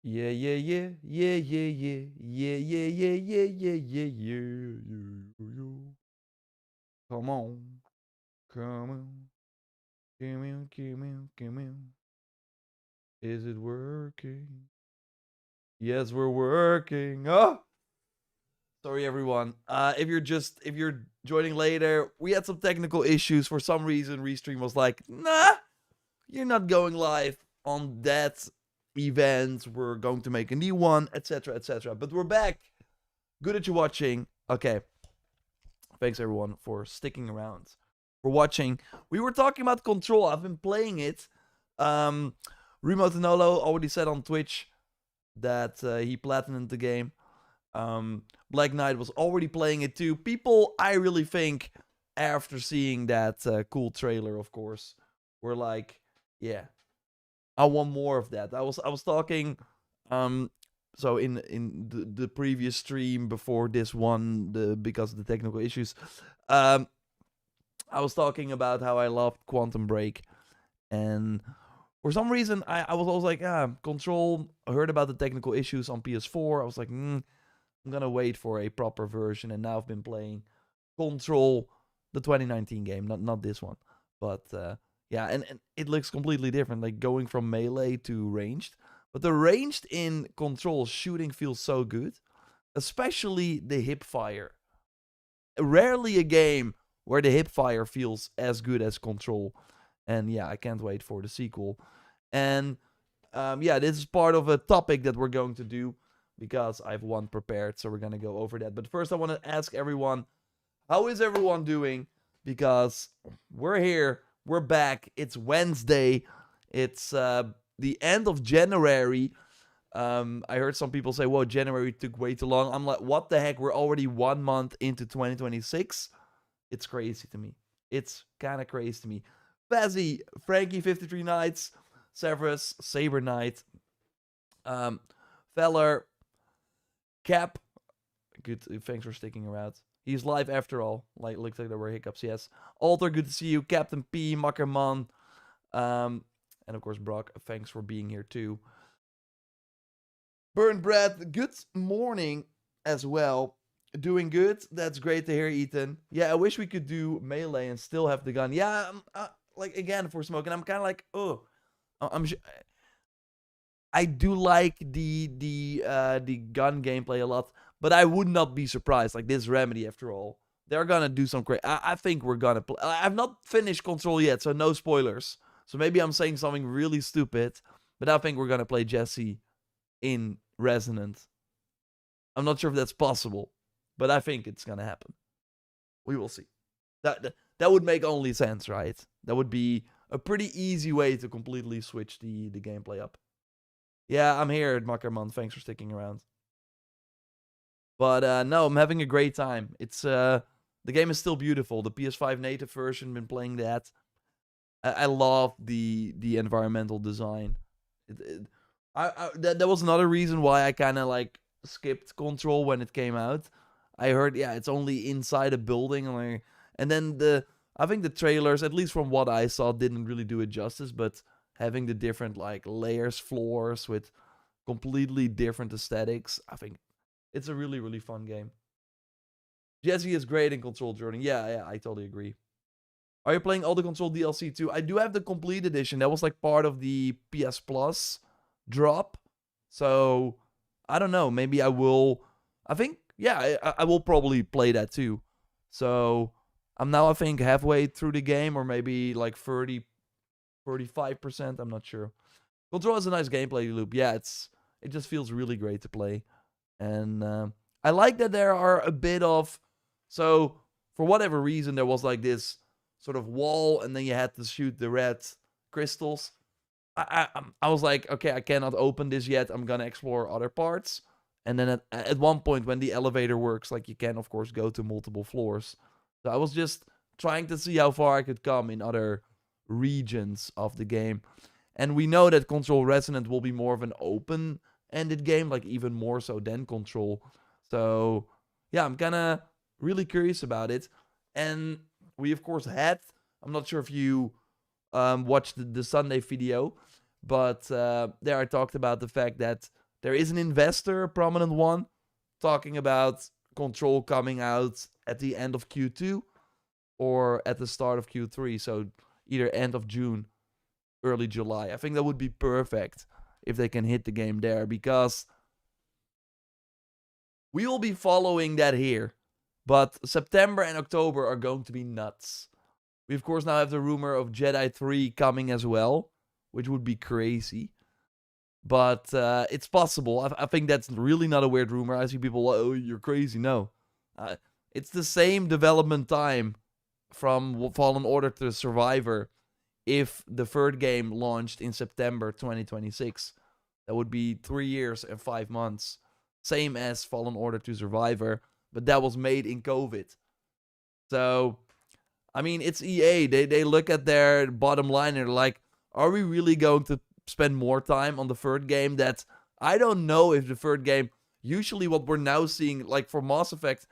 Yeah, yeah, yeah, yeah, yeah, yeah, yeah, yeah, yeah, yeah, yeah, yeah, yeah, yeah. Come on, come on, come on, come on, come on. Is it working? Yes, we're working. Oh, sorry everyone. If you're joining later, we had some technical issues for some reason. Restream was like, nah, you're not going live on that event. We're going to make a new one, etc., etc. But we're back. Good that you're watching. Okay. Thanks everyone for sticking around. For watching. We were talking about Control. I've been playing it. Um Remo Tenolo already said on Twitch that he platinumed the game. Black Knight was already playing it too. People, I really think, after seeing that cool trailer, of course, were like, yeah, I want more of that. I was talking um so in the previous stream before this one, because of the technical issues, um I was talking about how I loved Quantum Break, and for some reason I was always like, Control. I heard about the technical issues on PS4. I was like, I'm gonna wait for a proper version, and now I've been playing Control, the 2019 game, not this one, but yeah, and it looks completely different, like going from melee to ranged. But the ranged in Control shooting feels so good, especially the hip fire. Rarely a game where the hip fire feels as good as Control, and yeah, I can't wait for the sequel. And yeah, this is part of a topic that we're going to do because I have one prepared, so we're gonna go over that. But first, I want to ask everyone, how is everyone doing? Because we're here, we're back. It's Wednesday. It's the end of January. I heard some people say, "Whoa, January took way too long." I'm like, "What the heck? We're already 1 month into 2026." It's crazy to me. It's kind of crazy to me. Bazzy, Frankie, 53 Nights, Severus, Saber Knight, um, Feller, Cap. Good, thanks for sticking around. He's live after all. Like, looks like there were hiccups. Yes. Alter, good to see you. Captain P, Makkerman, and of course Brock. Thanks for being here too. Burn Bread, good morning as well. Doing good. That's great to hear, Ethan. Yeah, I wish we could do melee and still have the gun. Yeah, like again for smoking, I'm kind of like, oh, I'm. I do like the gun gameplay a lot, but I would not be surprised. Like this Remedy, after all, they're gonna do some great. I think we're gonna play. I've not finished Control yet, so no spoilers. So maybe I'm saying something really stupid, but I think we're gonna play Jesse in Resonant. I'm not sure if that's possible, but I think it's gonna happen. We will see. That would make only sense, right? That would be a pretty easy way to completely switch the gameplay up. Yeah, I'm here, Makkerman. Thanks for sticking around. But no, I'm having a great time. It's the game is still beautiful. The PS5 native version, been playing that. I love the environmental design. That was another reason why I kind of like skipped Control when it came out. I heard, yeah, it's only inside a building, and then I think the trailers, at least from what I saw, didn't really do it justice. But having the different like layers, floors with completely different aesthetics, I think it's a really really fun game. Jesse is great in Control Journey. Yeah, I totally agree. Are you playing all the Control DLC too? I do have the complete edition. That was like part of the PS Plus drop. So I don't know. Maybe I will. I think, yeah, I will probably play that too. So I'm now, I think, halfway through the game, or maybe like 35%. I'm not sure. Control has a nice gameplay loop. Yeah, it just feels really great to play. And I like that there are a bit of. So for whatever reason, there was like this sort of wall, and then you had to shoot the red crystals. I was like, okay, I cannot open this yet. I'm gonna explore other parts. And then at one point, when the elevator works, like you can of course go to multiple floors. So I was just trying to see how far I could come in other regions of the game. And we know that Control Resonant will be more of an open-ended game, like even more so than Control. So yeah, I'm kind of really curious about it. And we of course had. I'm not sure if you watched the Sunday video, but there I talked about the fact that There is an investor, a prominent one, talking about Control coming out at the end of Q2 or at the start of Q3. So either end of June, early July. I think that would be perfect if they can hit the game there, because we will be following that here. But September and October are going to be nuts. We, of course, now have the rumor of Jedi 3 coming as well, which would be crazy. But it's possible. I think that's really not a weird rumor. I see people, oh, you're crazy. No. It's the same development time from Fallen Order to Survivor if the third game launched in September 2026. That would be 3 years and 5 months. Same as Fallen Order to Survivor, but that was made in COVID. So, I mean, it's EA. They look at their bottom line and they're like, are we really going to spend more time on the third game? That I don't know if the third game, usually what we're now seeing, like for Mass Effect,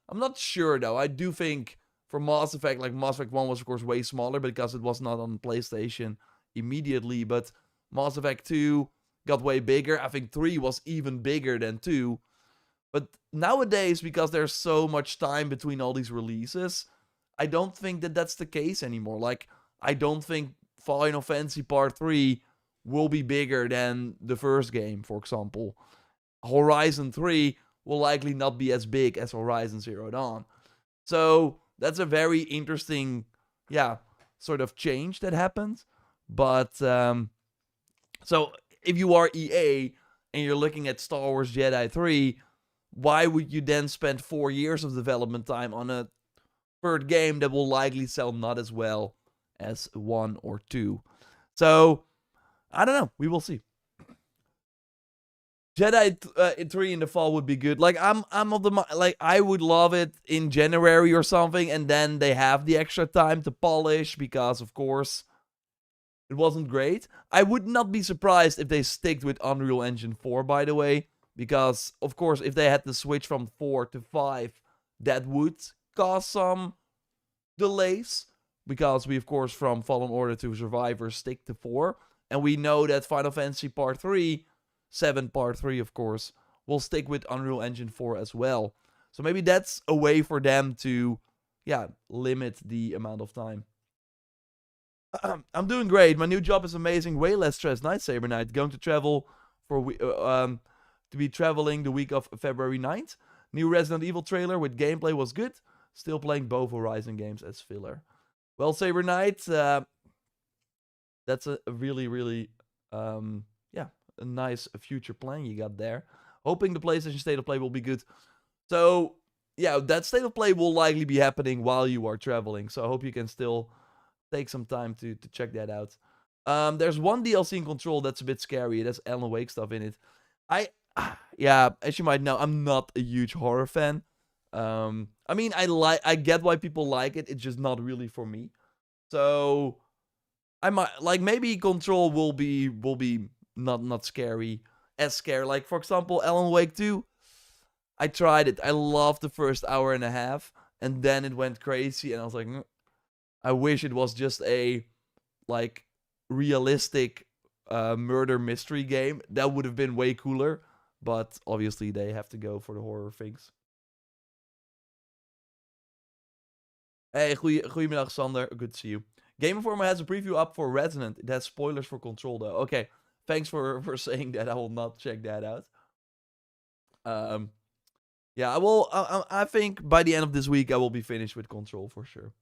I'm not sure though. I do think for Mass Effect, like Mass Effect 1 was of course way smaller because it was not on PlayStation immediately, but Mass Effect 2 got way bigger. I think 3 was even bigger than 2. But nowadays, because there's so much time between all these releases, I don't think that that's the case anymore. Like, I don't think Final Fantasy Part 3 will be bigger than the first game, for example. Horizon 3 will likely not be as big as Horizon Zero Dawn. So, that's a very interesting, sort of change that happened. But, so, if you are EA and you're looking at Star Wars Jedi 3, why would you then spend 4 years of development time on a third game that will likely sell not as well as 1 or 2? So, I don't know. We will see. Jedi 3 in the fall would be good. Like, I'm of the like, I would love it in January or something, and then they have the extra time to polish because, of course, it wasn't great. I would not be surprised if they sticked with Unreal Engine 4, by the way, because, of course, if they had to switch from 4 to 5, that would cause some delays, because we, of course, from Fallen Order to Survivor stick to 4, and we know that Final Fantasy Part 3, 7 Part 3, of course, will stick with Unreal Engine 4 as well. So maybe that's a way for them to, limit the amount of time. I'm doing great. My new job is amazing. Way less stress. Night Saber Night. Going to travel to be traveling the week of February 9th. New Resident Evil trailer with gameplay was good. Still playing both Horizon games as filler. Well, Saber Knight, that's a really, really, a nice future plan you got there. Hoping the PlayStation State of Play will be good. So, that State of Play will likely be happening while you are traveling. So I hope you can still take some time to check that out. There's one DLC in Control that's a bit scary. It has Alan Wake stuff in it. As you might know, I'm not a huge horror fan. I mean, I get why people like it. It's just not really for me. So I might, like, maybe Control will be not scary, as scary. Like, for example, Alan Wake 2. I tried it. I loved the first hour and a half, and then it went crazy, and I was like, I wish it was just a, like, realistic murder mystery game. That would have been way cooler, but obviously they have to go for the horror things. Hey, goedemiddag Sander. Good to see you. Game Informer has a preview up for Resonant. It has spoilers for Control though. Okay, thanks for saying that. I will not check that out. I will. I think by the end of this week I will be finished with Control for sure.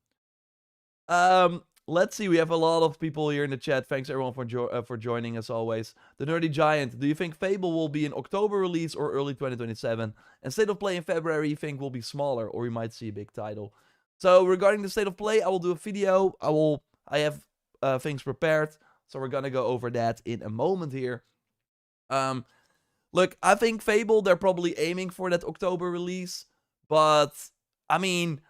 Let's see. We have a lot of people here in the chat. Thanks everyone for joining as always. The Nerdy Giant. Do you think Fable will be an October release or early 2027? And State of Play in February, you think will be smaller, or we might see a big title? So regarding the State of Play, I will do a video. I have things prepared, so we're gonna go over that in a moment here. Look, I think Fable, they're probably aiming for that October release, but I mean,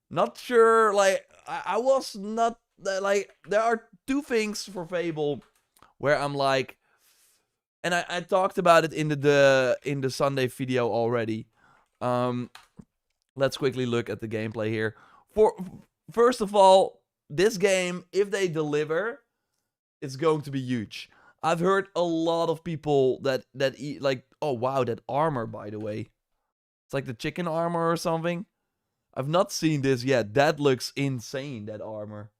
not sure. Like, I was not like, there are two things for Fable where I'm like, and I talked about it in the Sunday video already. Let's quickly look at the gameplay here. First of all, this game, if they deliver, it's going to be huge. I've heard a lot of people that eat like, oh wow, that armor, by the way. It's like the chicken armor or something. I've not seen this yet. That looks insane, that armor.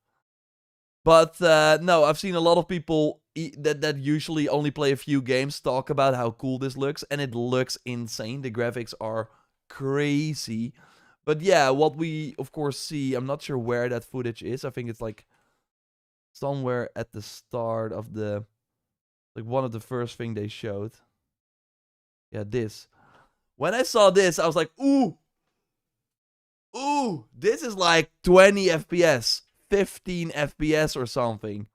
But no, I've seen a lot of people that usually only play a few games talk about how cool this looks, and it looks insane. The graphics are crazy. But yeah, what we of course see, I'm not sure where that footage is. I think it's like somewhere at the start of the, like one of the first thing they showed. Yeah, this. When I saw this, I was like, ooh, this is like 20 FPS, 15 FPS or something.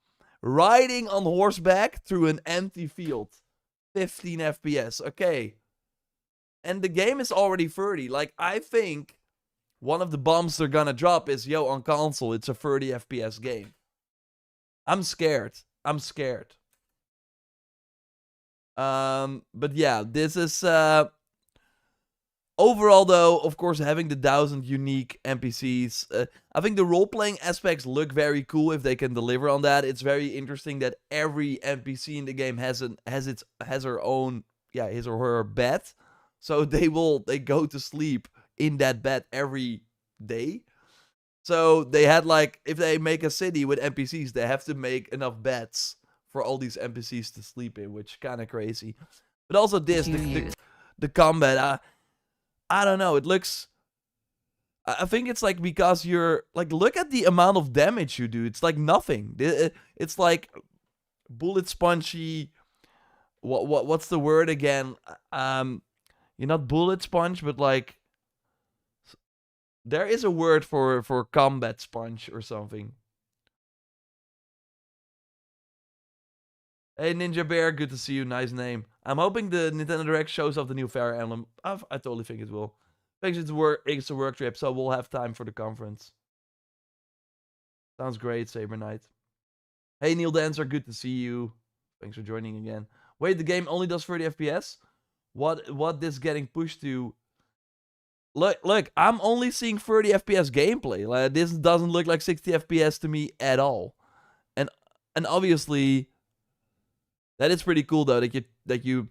Riding on horseback through an empty field. 15 FPS, okay. And the game is already 30. Like, I think one of the bombs they're gonna drop is, yo, on console, it's a 30 FPS game. I'm scared. But yeah, this is overall, though, of course, having the 1,000 unique NPCs, I think the role-playing aspects look very cool if they can deliver on that. It's very interesting that every NPC in the game has her own, yeah, his or her bed. So they go to sleep in that bed every day. So they had like, if they make a city with NPCs, they have to make enough beds for all these NPCs to sleep in, which kind of crazy. But also this, the combat, I don't know, it looks, I think it's like because you're, like, look at the amount of damage you do. It's like nothing. It's like bullet spongy, what's the word again? You're not bullet sponge, but like, there is a word for combat sponge or something. Hey, Ninja Bear, good to see you. Nice name. I'm hoping the Nintendo Direct shows off the new Fire Emblem. I totally think it will. Thanks, it's a work trip, so we'll have time for the conference. Sounds great, Saber Knight. Hey, Neil Dancer, good to see you. Thanks for joining again. Wait, the game only does 30 FPS? What this getting pushed to? Look, I'm only seeing 30 FPS gameplay. Like, this doesn't look like 60 FPS to me at all. And obviously, that is pretty cool though, that you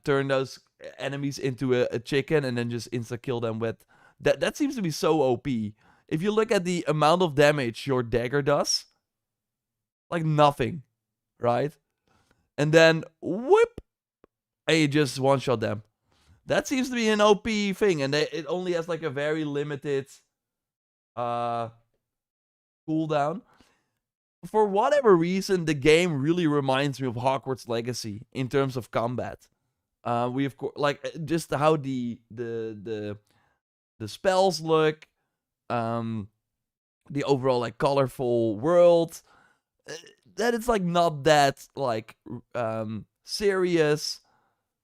turn those enemies into a chicken and then just insta kill them with that seems to be so OP. If you look at the amount of damage your dagger does, like nothing, right? And then whoop, and you just one shot them. That seems to be an OP thing, and it only has like a very limited cooldown. For whatever reason, the game really reminds me of Hogwarts Legacy in terms of combat. We of course like just how the spells look, the overall like colorful world. That it's like not that like serious.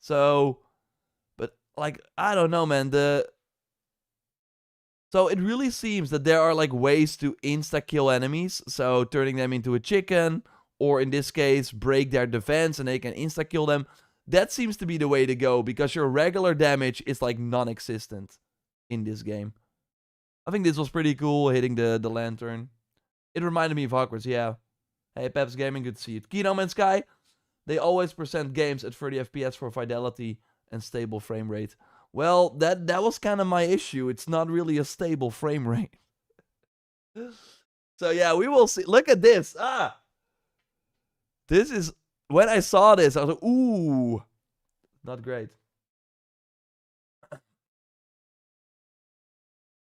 So, but like I don't know, man. So it really seems that there are like ways to insta-kill enemies. So turning them into a chicken, or in this case, break their defense and they can insta-kill them. That seems to be the way to go, because your regular damage is like non-existent in this game. I think this was pretty cool, hitting the lantern. It reminded me of Hogwarts, yeah. Hey, Peps Gaming, good to see you. Kino and Sky, they always present games at 30 FPS for fidelity and stable frame rate. Well, that was kind of my issue. It's not really a stable frame rate. So yeah, we will see. Look at this. This is, when I saw this, I was like, ooh, not great.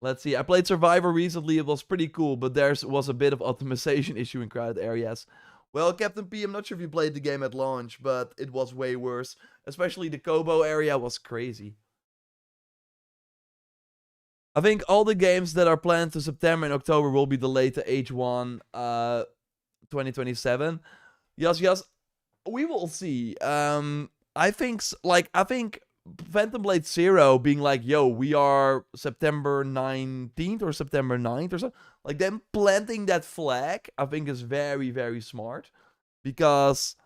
Let's see. I played Survivor recently. It was pretty cool, but there was a bit of optimization issue in crowded areas. Well, Captain P, I'm not sure if you played the game at launch, but it was way worse. Especially the Kobo area was crazy. I think all the games that are planned to September and October will be delayed to H1 2027. Yes, we will see. I think Phantom Blade Zero being like, yo, we are September 19th or September 9th or something. Like, them planting that flag, I think is very, very smart. Because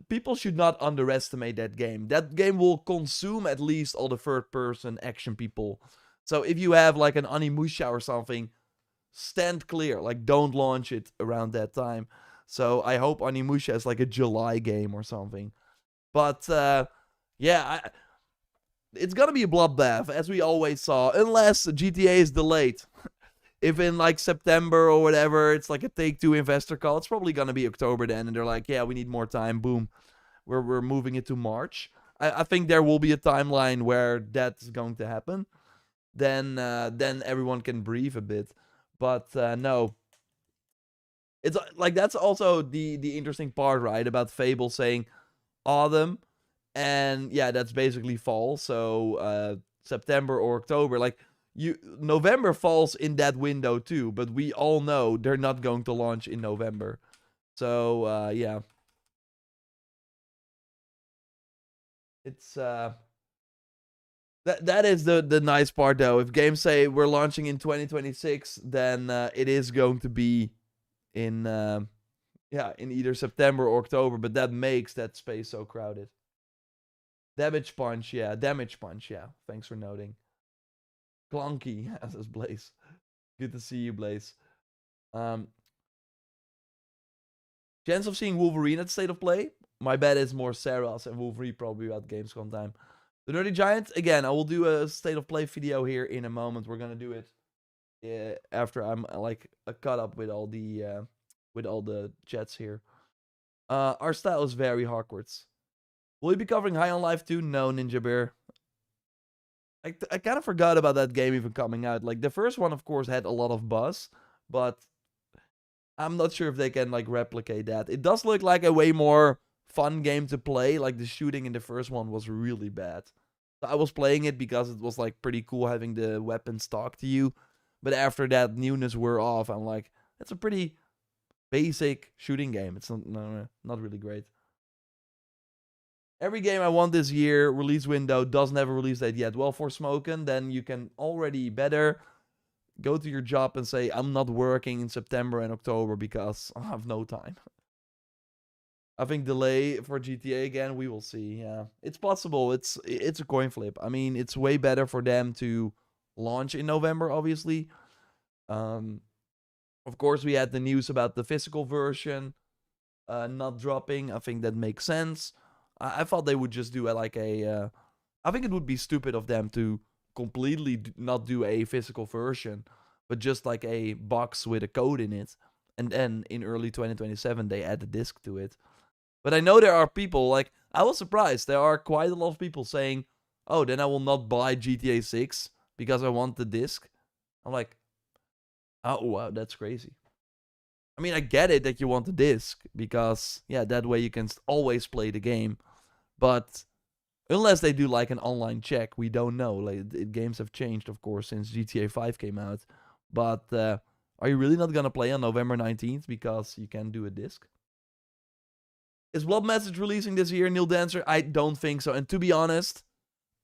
people should not underestimate that game. That game will consume at least all the third-person action people. So if you have like an Animusha or something, stand clear. Like, don't launch it around that time. So I hope Onimusha is like a July game or something. But yeah, it's gonna be a bloodbath, as we always saw, unless GTA is delayed. If in like September or whatever, it's like a Take-Two investor call, it's probably gonna be October then, and they're like, yeah, we need more time. Boom, we're moving it to March. I think there will be a timeline where that's going to happen. Then everyone can breathe a bit. But no, it's like that's also the interesting part, right? About Fable saying autumn, and yeah, that's basically fall. So September or October, like November falls in that window too. But we all know they're not going to launch in November. So yeah, it's that is the nice part though. If games say we're launching in 2026, then it is going to be in in either September or October. But that makes that space so crowded. Damage punch, yeah. Damage punch, yeah. Thanks for noting. Clunky, says Blaze. Good to see you, Blaze. Chance of seeing Wolverine at State of Play? My bet is more Sarah's and Wolverine probably at Gamescom time. The Nerdy Giant, again, I will do a State of Play video here in a moment. We're gonna do it after I'm like caught up with all the chats here. Our style is very Hogwarts. Will you be covering High on Life 2? No, Ninja Bear. I kind of forgot about that game even coming out. Like, the first one, of course, had a lot of buzz, but I'm not sure if they can, like, replicate that. It does look like a way more fun game to play. Like, the shooting in the first one was really bad. So I was playing it because it was, like, pretty cool having the weapons talk to you. But after that newness wore off, I'm like, it's a pretty basic shooting game. It's not really great. Every game I want this year, release window, doesn't have a release date yet. Well, for Smoken, then you can already better go to your job and say, I'm not working in September and October because I have no time. I think delay for GTA again, we will see. Yeah, it's possible. It's a coin flip. I mean, it's way better for them to launch in November, obviously. Of course, we had the news about the physical version not dropping. I think that makes sense. I thought they would just do like a. I think it would be stupid of them to completely not do a physical version, but just like a box with a code in it. And then in early 2027, they add the disc to it. But I know there are people, like, I was surprised. There are quite a lot of people saying, oh, then I will not buy GTA 6 because I want the disc. I'm like, oh, wow, that's crazy. I mean, I get it that you want the disc because, yeah, that way you can always play the game. But unless they do like an online check, we don't know. Like, games have changed, of course, since GTA 5 came out. But are you really not going to play on November 19th because you can do a disc? Is Blood Message releasing this year, Neil Dancer? I don't think so. And to be honest,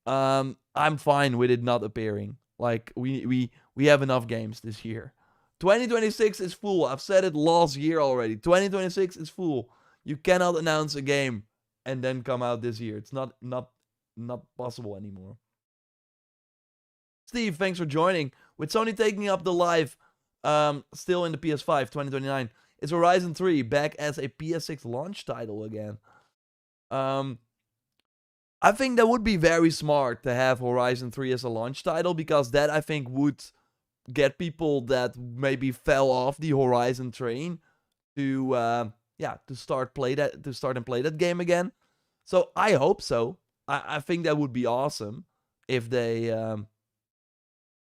I'm fine with it not appearing. Like, we have enough games this year. 2026 is full. I've said it last year already. 2026 is full. You cannot announce a game and then come out this year. It's not possible anymore. Steve, thanks for joining. With Sony taking up the live, still in the PS5 2029, is Horizon 3 back as a PS6 launch title again? I think that would be very smart to have Horizon 3 as a launch title, because that, I think, would get people that maybe fell off the Horizon train to start and play that game again. So I hope so. I think that would be awesome if they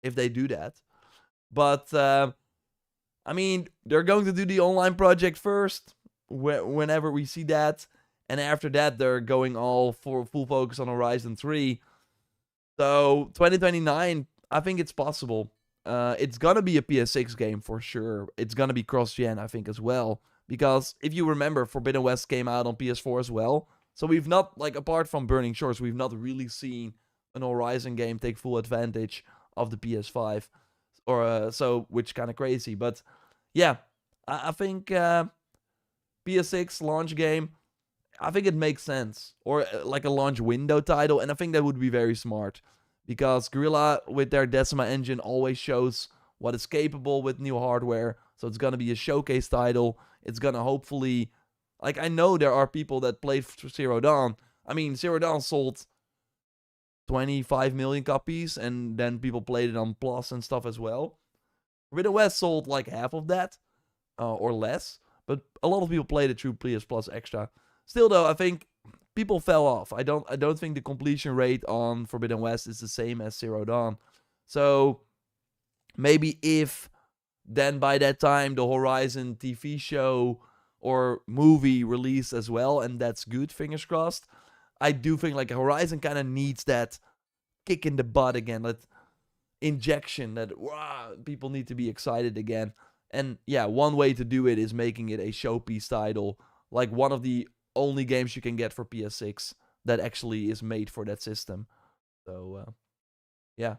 do that. But I mean, they're going to do the online project first, whenever we see that, and after that they're going all for full focus on Horizon 3. So 2029, I think it's possible. It's gonna be a PS6 game for sure. It's gonna be cross-gen, I think, as well. Because if you remember, Forbidden West came out on PS4 as well. So we've not, like, apart from Burning Shores, we've not really seen an Horizon game take full advantage of the PS5. Which kind of crazy. But yeah, I think PS6 launch game, I think it makes sense. Or like a launch window title, and I think that would be very smart. Because Guerrilla, with their Decima engine, always shows what is capable with new hardware. So it's going to be a showcase title. it's gonna hopefully... Like, I know there are people that played Zero Dawn. I mean, Zero Dawn sold 25 million copies, and then people played it on Plus and stuff as well. Forbidden West sold like half of that, or less. But a lot of people played it through PS Plus Extra. Still, though, I think people fell off. I don't think the completion rate on Forbidden West is the same as Zero Dawn. So maybe if then by that time the Horizon TV show or movie released as well, and that's good, fingers crossed. I do think like Horizon kind of needs that kick in the butt again, that injection, that wow, people need to be excited again. And yeah, one way to do it is making it a showpiece title, like one of the only games you can get for PS6 that actually is made for that system. So yeah.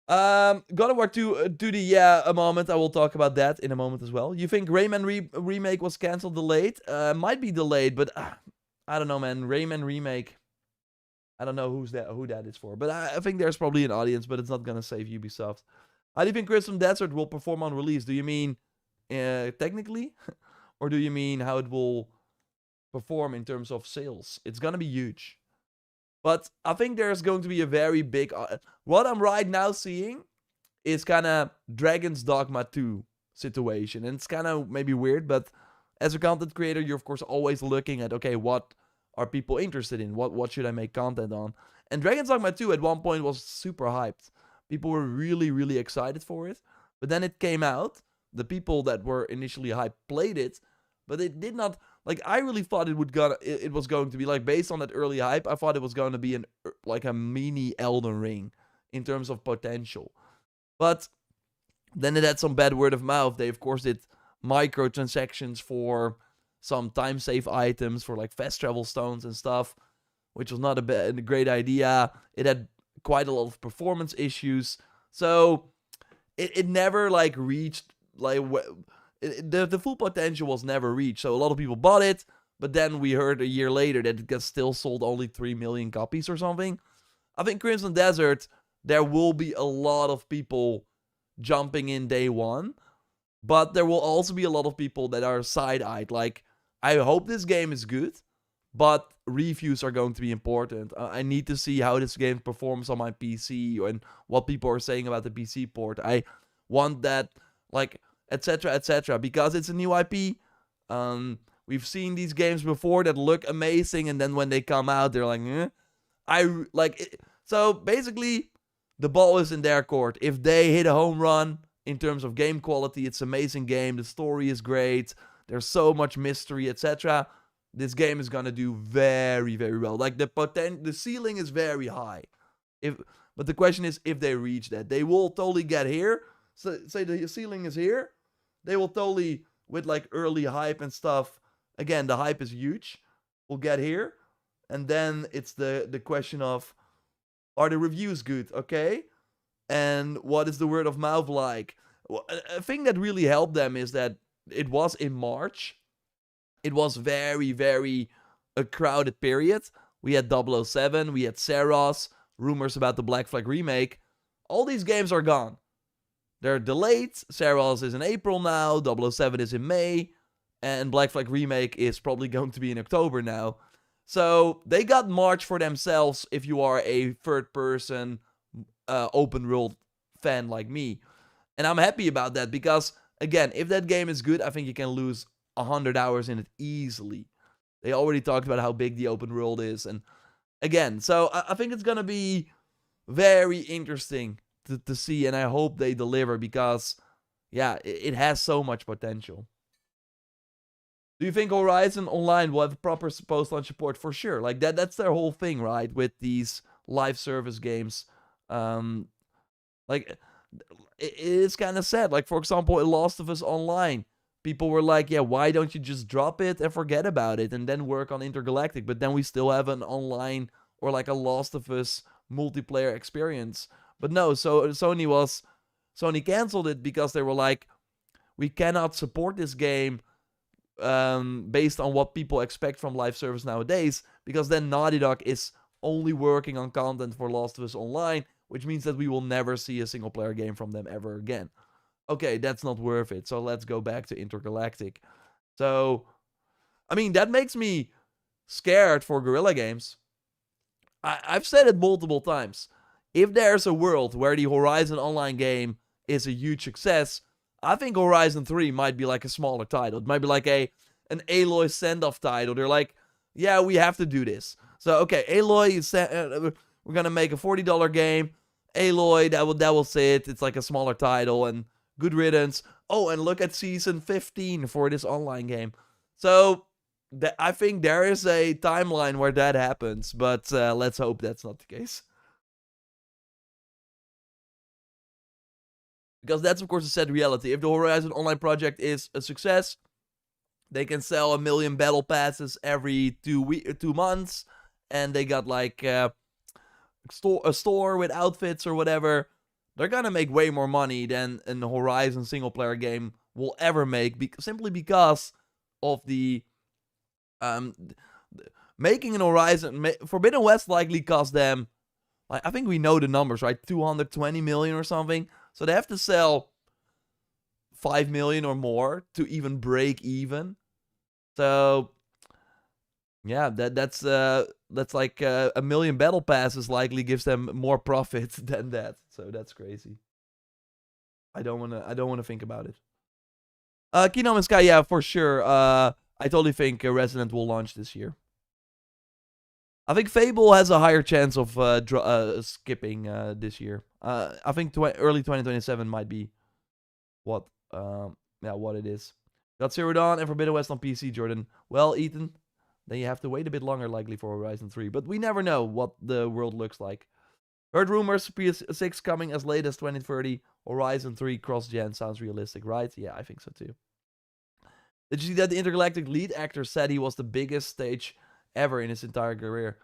God of War 2 duty, a moment. I will talk about that in a moment as well. You think Rayman remake was cancelled, delayed? Might be delayed, but I don't know, man. Rayman remake. I don't know who that is for, but I think there's probably an audience, but it's not gonna save Ubisoft. How do you think Crimson Desert will perform on release? Do you mean technically, or do you mean how it will perform in terms of sales? It's gonna be huge. But I think there's going to be a very big... what I'm right now seeing is kind of Dragon's Dogma 2 situation. And it's kind of maybe weird, but as a content creator, you're of course always looking at, okay, what are people interested in? What should I make content on? And Dragon's Dogma 2 at one point was super hyped. People were really, really excited for it. But then it came out. The people that were initially hyped played it, but it did not... Like, I really thought it was going to be, like, based on that early hype, I thought it was going to be like a mini Elden Ring in terms of potential. But then it had some bad word of mouth. They, of course, did microtransactions for some time save items, for, like, fast travel stones and stuff, which was not a great idea. It had quite a lot of performance issues. So, it never, like, reached, like... The full potential was never reached, so a lot of people bought it, but then we heard a year later that it got still sold only 3 million copies or something. I think Crimson Desert, there will be a lot of people jumping in day one, but there will also be a lot of people that are side-eyed. Like, I hope this game is good, but reviews are going to be important. I need to see how this game performs on my PC and what people are saying about the PC port. I want that, like... etc., etc., because it's a new IP. We've seen these games before that look amazing, and then when they come out, they're like, So basically, the ball is in their court. If they hit a home run in terms of game quality, it's an amazing game. The story is great. There's so much mystery, etc. This game is gonna do very, very well. Like the ceiling is very high. But the question is if they reach that, they will totally get here. So say the ceiling is here. They will totally, with like early hype and stuff, again, the hype is huge, will get here. And then it's the question of, are the reviews good, okay? And what is the word of mouth like? A thing that really helped them is that it was in March. It was very, very a crowded period. We had 007, we had Saros, rumors about the Black Flag remake. All these games are gone. They're delayed. Saros is in April now. 007 is in May. And Black Flag Remake is probably going to be in October now. So they got March for themselves if you are a third-person open world fan like me. And I'm happy about that because, again, if that game is good, I think you can lose 100 hours in it easily. They already talked about how big the open world is. And again, so I think it's going to be very interesting to see, and I hope they deliver because, yeah, it has so much potential. Do you think Horizon Online will have proper post-launch support? For sure. Like, that's their whole thing, right? With these live service games. Like, it is kind of sad. Like, for example, in Last of Us Online, people were like, yeah, why don't you just drop it and forget about it and then work on Intergalactic? But then we still have an online or like a Last of Us multiplayer experience. But no, so Sony canceled it because they were like, we cannot support this game based on what people expect from live service nowadays, because then Naughty Dog is only working on content for Last of Us Online, which means that we will never see a single player game from them ever again. okay, that's not worth it. So let's go back to Intergalactic. So, I mean, that makes me scared for Guerrilla Games. I've said it multiple times. If there's a world where the Horizon Online game is a huge success, I think Horizon 3 might be like a smaller title. It might be like an Aloy send-off title. They're like, yeah, we have to do this. So, okay, Aloy, we're going to make a $40 game. Aloy, that will sit. It's like a smaller title, and good riddance. Oh, and look at Season 15 for this online game. So, I think there is a timeline where that happens, but let's hope that's not the case. Because that's, of course, a sad reality. If the Horizon Online project is a success, they can sell 1 million battle passes every 2 months, and they got like a store with outfits or whatever. They're gonna make way more money than an Horizon single player game will ever make, simply because of the making an Horizon. Forbidden West likely cost them, like, I think we know the numbers, right? 220 million or something. So they have to sell 5 million or more to even break even. So yeah, that's like 1 million battle passes likely gives them more profit than that. So that's crazy. I don't wanna think about it. Kingdom and Sky, yeah, for sure. I totally think Resident will launch this year. I think Fable has a higher chance of skipping this year. I think early 2027 might be what it is. Got Zero Dawn and Forbidden West on PC, Jordan. Well, Ethan, then you have to wait a bit longer likely for Horizon 3. But we never know what the world looks like. Heard rumors, PS6 coming as late as 2030. Horizon 3 cross-gen sounds realistic, right? Yeah, I think so too. Did you see that the Intergalactic lead actor said he was the biggest stage ever in his entire career?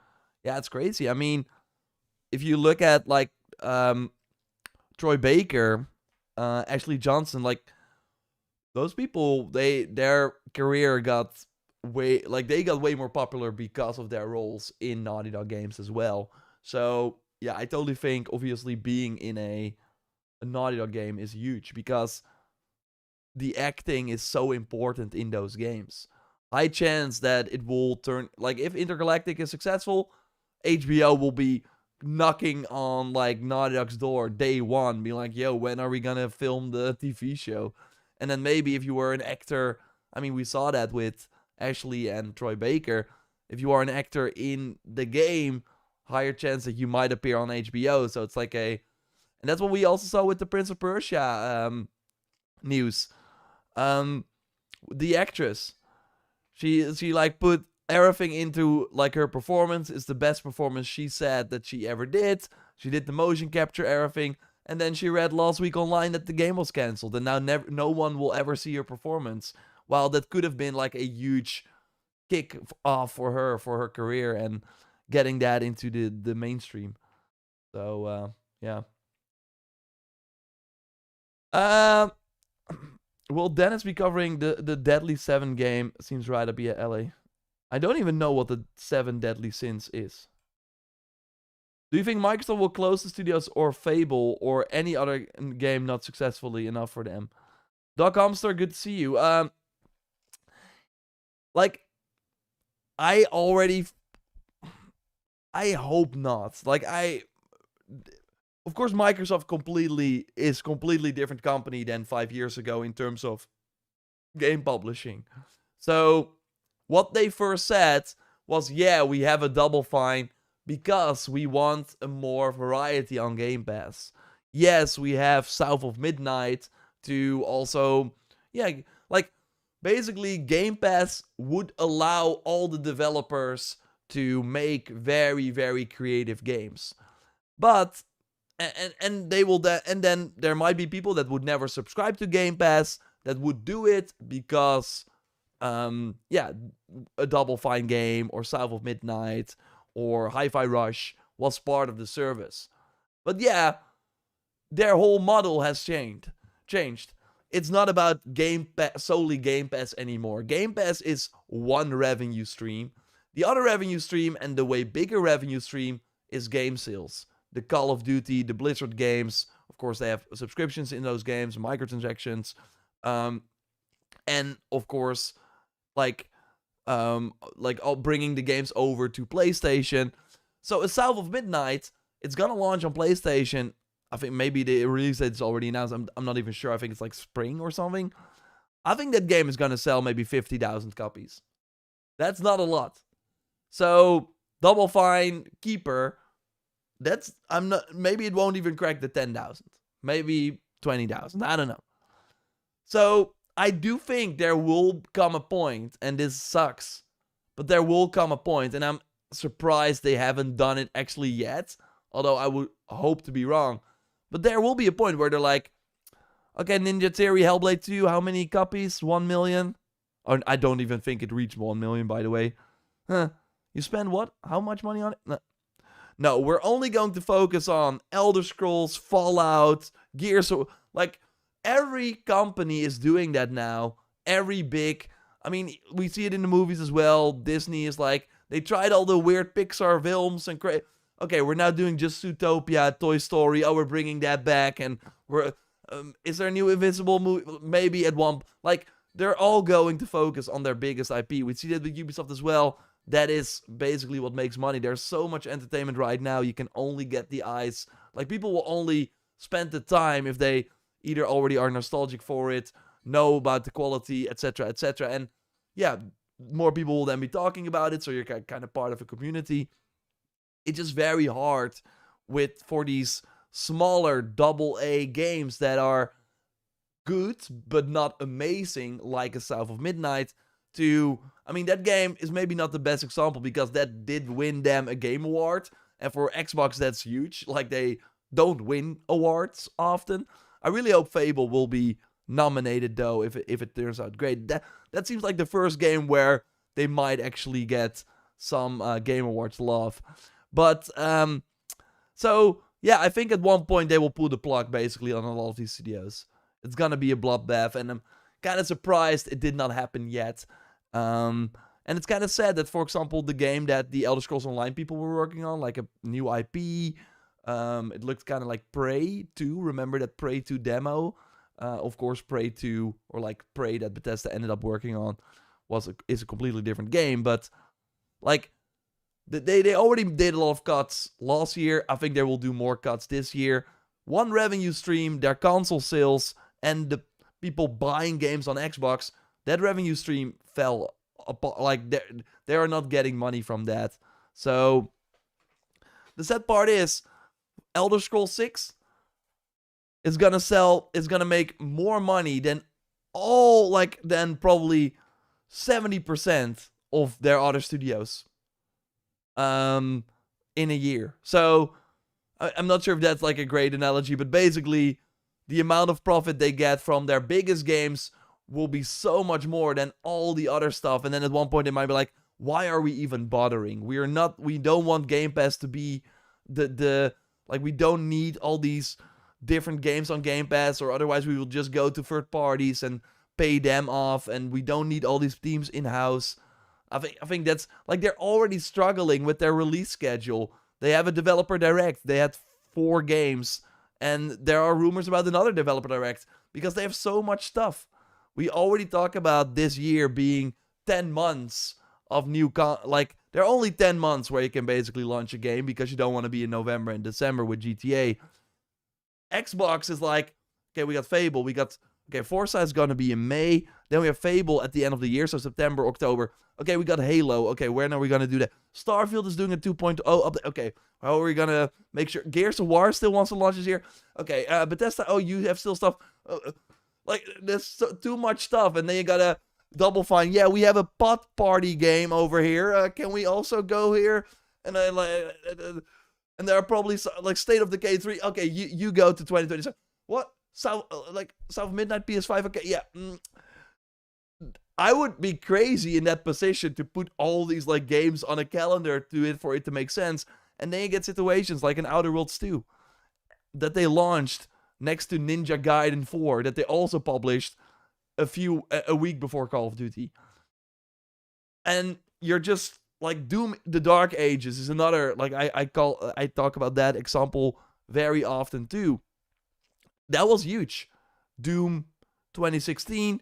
Yeah, it's crazy. I mean, if you look at like Troy Baker, Ashley Johnson, like those people, their career got way more popular because of their roles in Naughty Dog games as well. So yeah, I totally think obviously being in a Naughty Dog game is huge because the acting is so important in those games. High chance that it will turn, like, if Intergalactic is successful, HBO will be knocking on like Naughty Dog's door day one, be like, yo, when are we gonna film the TV show? And then maybe if you were an actor, I mean, we saw that with Ashley and Troy Baker. If you are an actor in the game, higher chance that you might appear on HBO. So it's like and that's what we also saw with the Prince of Persia news. The actress, she like put everything into like her performance. It's the best performance she said that she ever did. She did the motion capture, everything. And then she read last week online that the game was cancelled, and now no one will ever see her performance. While that could have been like a huge kick off for her career and getting that into the mainstream. So yeah. Will Dennis be covering the Deadly 7 game? Seems right up here, LA. I don't even know what the 7 Deadly Sins is. Do you think Microsoft will close the studios or Fable or any other game not successfully enough for them? Doc Hamster, good to see you. Like, I hope not. Like, of course, Microsoft is completely different company than 5 years ago in terms of game publishing. So, what they first said was, yeah, we have a Double Fine because we want a more variety on Game Pass. Yes, we have South of Midnight to also, yeah, like, basically Game Pass would allow all the developers to make very, very creative games. But and they will and then there might be people that would never subscribe to Game Pass that would do it because a Double Fine game or South of Midnight or Hi-Fi Rush was part of the service. But yeah, their whole model has changed. It's not about solely Game Pass anymore. Game Pass is one revenue stream. The other revenue stream, and the way bigger revenue stream, is game sales. The Call of Duty, the Blizzard games, Of course, they have subscriptions in those games, microtransactions, and of course, like all bringing the games over to PlayStation. So a South of Midnight, it's gonna launch on PlayStation. I think maybe the release date is already announced. I'm not even sure. I think it's like spring or something. I think that game is gonna sell maybe 50,000 copies. That's not a lot. So Double Fine Keeper, maybe it won't even crack the 10,000. Maybe 20,000. I don't know. So I do think there will come a point, and this sucks, but there will come a point, and I'm surprised they haven't done it actually yet, although I would hope to be wrong. But there will be a point where they're like, okay, Ninja Theory Hellblade 2, how many copies? 1 million? Oh, I don't even think it reached 1 million, by the way. Huh. You spend what? How much money on it? No, we're only going to focus on Elder Scrolls, Fallout, Gears. Like, every company is doing that now. Every big... I mean, we see it in the movies as well. Disney is like... They tried all the weird Pixar films and... Okay, we're now doing just Zootopia, Toy Story. Oh, we're bringing that back. And we're... is there a new Invincible movie? Maybe at one... Like, they're all going to focus on their biggest IP. We see that with Ubisoft as well. That is basically what makes money. There's so much entertainment right now. You can only get the eyes. Like, people will only spend the time if they either already are nostalgic for it, know about the quality, etc., etc. And yeah, more people will then be talking about it, so you're kind of part of a community. It's just very hard for these smaller AA games that are good, but not amazing, like a South of Midnight, I mean, that game is maybe not the best example because that did win them a Game Award. And for Xbox, that's huge. Like, they don't win awards often. I really hope Fable will be nominated, though, if it turns out great. That seems like the first game where they might actually get some Game Awards love. But, so, yeah, I think at one point they will pull the plug, basically, on a lot of these studios. It's gonna be a bloodbath, and I'm kind of surprised it did not happen yet. And it's kind of sad that, for example, the game that the Elder Scrolls Online people were working on, like a new IP, it looked kind of like Prey 2. Remember that Prey 2 demo? Of course, Prey 2, or like Prey that Bethesda ended up working on, is a completely different game. But like, they already did a lot of cuts last year. I think they will do more cuts this year. One revenue stream, their console sales, and the people buying games on Xbox, that revenue stream fell apart. Like, they are not getting money from that. So the sad part is, Elder Scrolls 6 is gonna make more money than probably 70% of their other studios in a year. So I'm not sure if that's like a great analogy, but basically the amount of profit they get from their biggest games will be so much more than all the other stuff. And then at one point they might be like, why are we even bothering? We don't want Game Pass to be we don't need all these different games on Game Pass, or otherwise we will just go to third parties and pay them off, and we don't need all these teams in-house. I think that's, like, they're already struggling with their release schedule. They have a developer direct. They had 4 games, and there are rumors about another developer direct because they have so much stuff. We already talk about this year being 10 months of new there are only 10 months where you can basically launch a game because you don't want to be in November and December with GTA. Xbox is like, okay, we got Fable, Forza is going to be in May, then we have Fable at the end of the year, so September, October. Okay, we got Halo. Okay, when are we going to do that? Starfield is doing a 2.0 update. Okay, how are we going to make sure? Gears of War still wants to launch this year. Okay, Bethesda, you have still stuff. There's too much stuff, and then you got to Double Fine. Yeah, we have a pot party game over here. Can we also go here? And and there are probably State of Decay 3. Okay, you go to 2027. What? South Midnight PS5. Okay, yeah. I would be crazy in that position to put all these games on a calendar for it to make sense. And then you get situations like in Outer Worlds 2 that they launched next to Ninja Gaiden 4 that they also published a week before Call of Duty. And you're just Doom the Dark Ages is another, I talk about that example very often too. That was huge. Doom 2016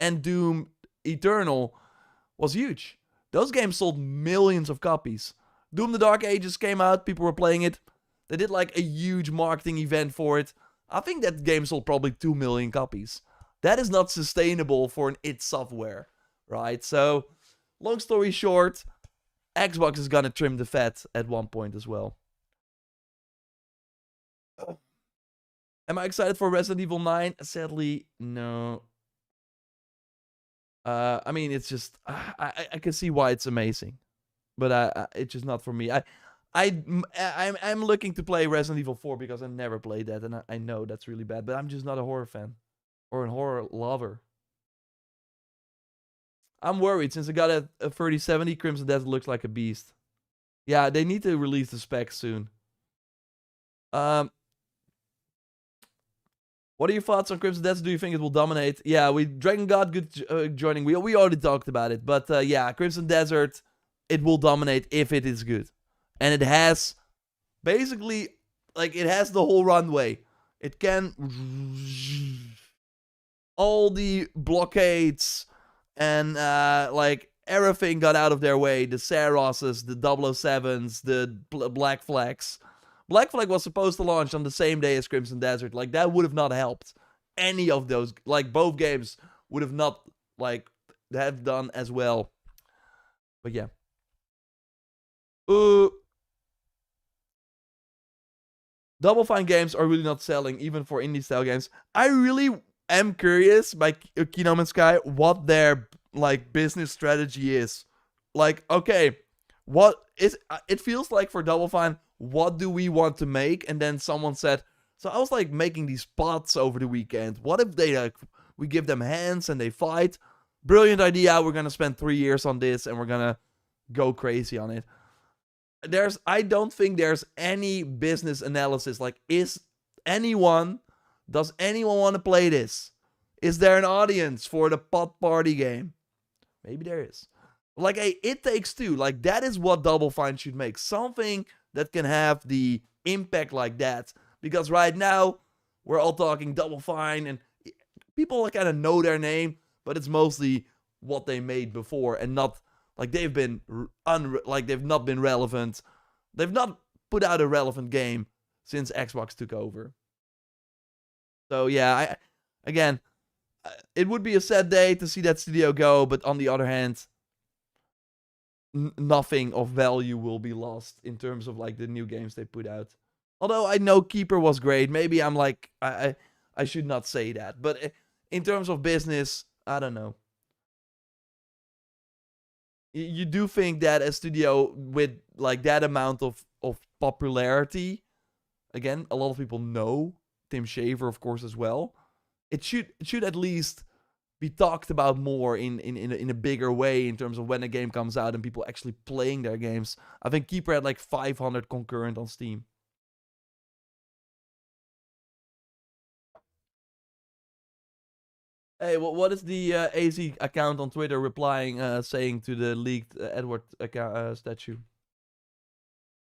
and Doom Eternal was huge. Those games sold millions of copies. Doom the Dark Ages came out, people were playing it. They did like a huge marketing event for it. I think that game sold probably 2 million copies. That is not sustainable for an id Software, right? So, long story short, Xbox is gonna trim the fat at one point as well. Am I excited for Resident Evil 9? Sadly, no. I mean, it's just I can see why it's amazing, but it's just not for me. I'm looking to play Resident Evil 4 because I never played that, and I know that's really bad, but I'm just not a horror fan or a horror lover. I'm worried since I got a 3070 Crimson Desert looks like a beast. Yeah, they need to release the specs soon. What are your thoughts on Crimson Desert? Do you think it will dominate? Yeah, Dragon God good joining. We already talked about it, but yeah, Crimson Desert, it will dominate if it is good, and it has basically like it has the whole runway. It can all the blockades and like everything got out of their way. The Saros's, the 007s, the Black Flags. Black Flag was supposed to launch on the same day as Crimson Desert. Like, that would have not helped any of those. Like, both games would have not, like, have done as well. But yeah. Double Fine games are really not selling, even for indie-style games. I really am curious, by Key No Man's Sky, what their, like, business strategy is. Like, okay, what is... It feels like for Double Fine... What do we want to make? And then someone said, so I was like making these pots over the weekend. What if they like we give them hands and they fight? Brilliant idea. We're gonna spend 3 years on this and we're gonna go crazy on it. I don't think there's any business analysis. Like, does anyone want to play this? Is there an audience for the pot party game? Maybe there is. Like It Takes Two. Like, that is what Double Fine should make. Something that can have the impact like that. Because right now, we're all talking Double Fine, and people kind of know their name, but it's mostly what they made before, and not like they've not been relevant. They've not put out a relevant game since Xbox took over. So yeah, it would be a sad day to see that studio go, but on the other hand, nothing of value will be lost in terms of like the new games they put out. Although I know Keeper was great. Maybe I'm like, I should not say that. But in terms of business, I don't know. You do think that a studio with like that amount of popularity, again, a lot of people know Tim Schafer, of course, as well. It should at least be talked about more in a bigger way in terms of when a game comes out and people actually playing their games. I think Keeper had like 500 concurrent on Steam. Hey, what is the AZ account on Twitter replying, saying to the leaked Edward statue?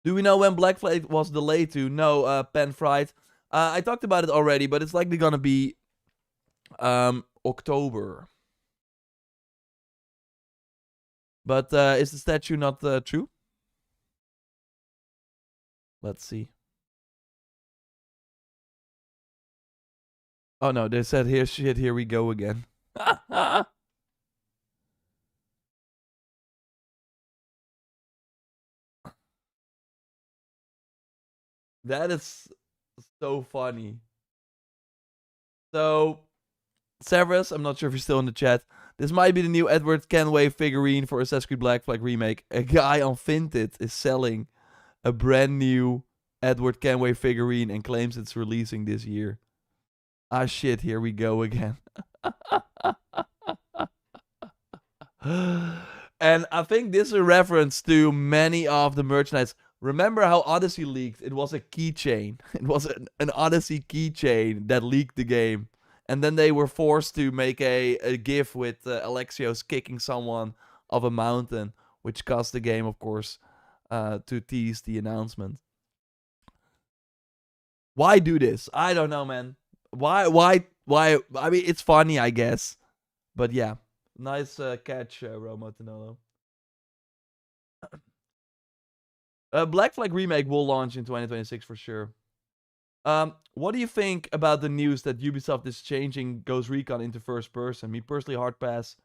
Do we know when Black Flag was delayed to? No, Pen Fried. I talked about it already, but it's likely gonna be October. But is the statue not true? Let's see. Oh no, they said here shit, here we go again. That is so funny. So, Severus, I'm not sure if you're still in the chat. This might be the new Edward Kenway figurine for Assassin's Creed Black Flag Remake. A guy on Vinted is selling a brand new Edward Kenway figurine and claims it's releasing this year. Ah shit, here we go again. And I think this is a reference to many of the merchandise. Remember how Odyssey leaked? It was a keychain. It was an Odyssey keychain that leaked the game. And then they were forced to make a GIF with Alexios kicking someone off a mountain, which caused the game, of course, to tease the announcement. Why do this? I don't know, man. Why? I mean, it's funny, I guess. But yeah, nice catch, Romo Tonolo. Black Flag Remake will launch in 2026 for sure. What do you think about the news that Ubisoft is changing Ghost Recon into first person? Me personally, hard pass.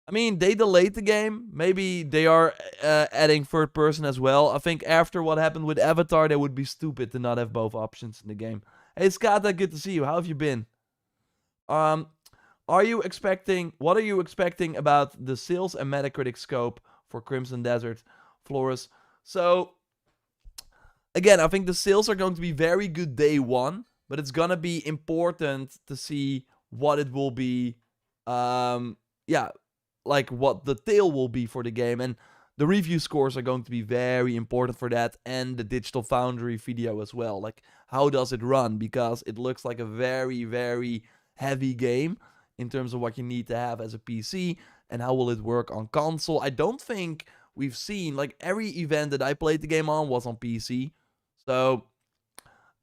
I mean, they delayed the game. Maybe they are adding third person as well. I think after what happened with Avatar, they would be stupid to not have both options in the game. Hey, Skata, good to see you. How have you been? What are you expecting about the sales and Metacritic scope for Crimson Desert, Flores? So, again, I think the sales are going to be very good day one, but it's gonna be important to see what it will be. Yeah, like what the tail will be for the game, and the review scores are going to be very important for that, and the Digital Foundry video as well. Like, how does it run? Because it looks like a very, very heavy game in terms of what you need to have as a PC, and how will it work on console. I don't think we've seen, like, every event that I played the game on was on PC. So,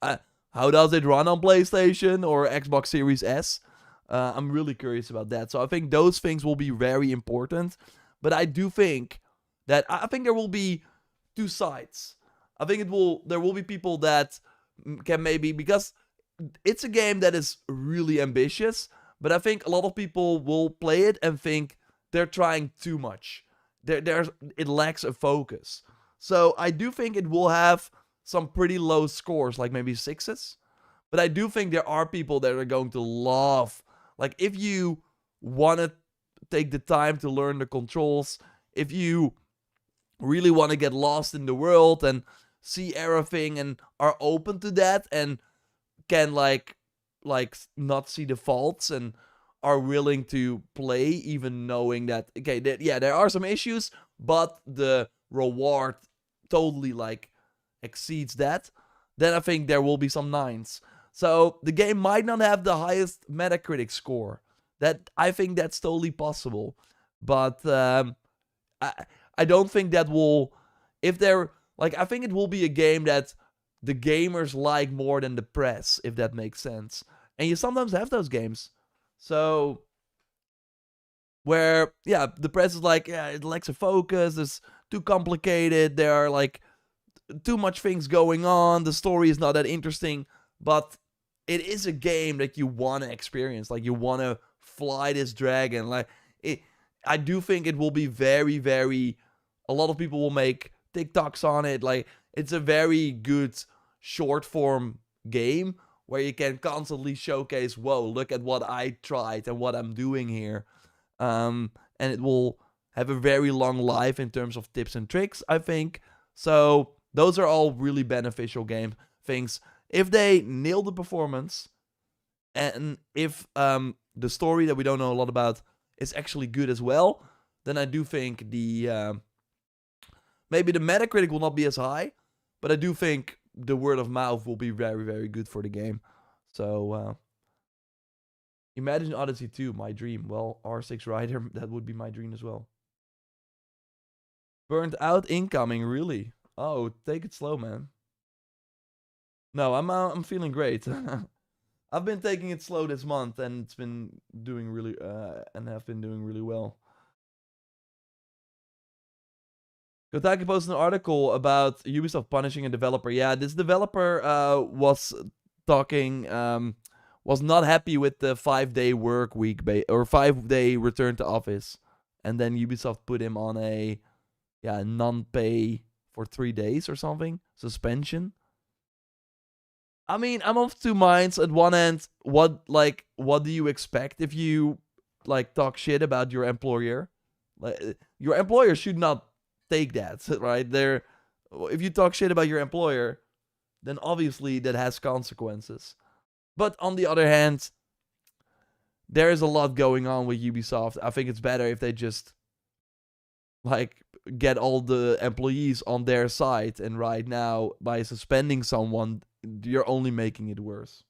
how does it run on PlayStation or Xbox Series S? I'm really curious about that. So I think those things will be very important. But I do think that I think there will be two sides. I think there will be people that can maybe, because it's a game that is really ambitious, but I think a lot of people will play it and think they're trying too much. It lacks a focus. So I do think it will have some pretty low scores, like maybe 6s. But I do think there are people that are going to love, like, if you want to take the time to learn the controls, if you really want to get lost in the world and see everything and are open to that and can like not see the faults and are willing to play even knowing that, okay, there are some issues, but the reward totally like exceeds that, then I think there will be some 9s. So the game might not have the highest Metacritic score. I think that's totally possible. But I don't think that will, if they're like, I think it will be a game that the gamers like more than the press, if that makes sense. And you sometimes have those games. So where, yeah, the press is like, yeah, it lacks a focus, it's too complicated, there are like too much things going on, the story is not that interesting, but it is a game that you want to experience. Like, you want to fly this dragon. Like, I do think it will be very, very, a lot of people will make TikToks on it. Like, it's a very good short form game where you can constantly showcase, whoa, look at what I tried and what I'm doing here. And it will have a very long life in terms of tips and tricks, I think. So those are all really beneficial things. If they nail the performance, and if the story that we don't know a lot about is actually good as well, then I do think maybe the Metacritic will not be as high, but I do think the word of mouth will be very, very good for the game. So imagine Odyssey 2, my dream. Well, R6 Rider, that would be my dream as well. Burnt out incoming, really? Oh, take it slow, man. No, I'm feeling great. I've been taking it slow this month, and it's been doing really and have been doing really well. Kotaku posted an article about Ubisoft punishing a developer. Yeah, this developer was talking, was not happy with the 5-day work week or 5-day return to office, and then Ubisoft put him on a non-pay for 3 days or something, suspension. I mean, I'm of two minds. At one end, what do you expect if you like talk shit about your employer? Like, your employer should not take that, right? If you talk shit about your employer, then obviously that has consequences. But on the other hand, there is a lot going on with Ubisoft. I think it's better if they just like get all the employees on their side, and right now, by suspending someone, you're only making it worse.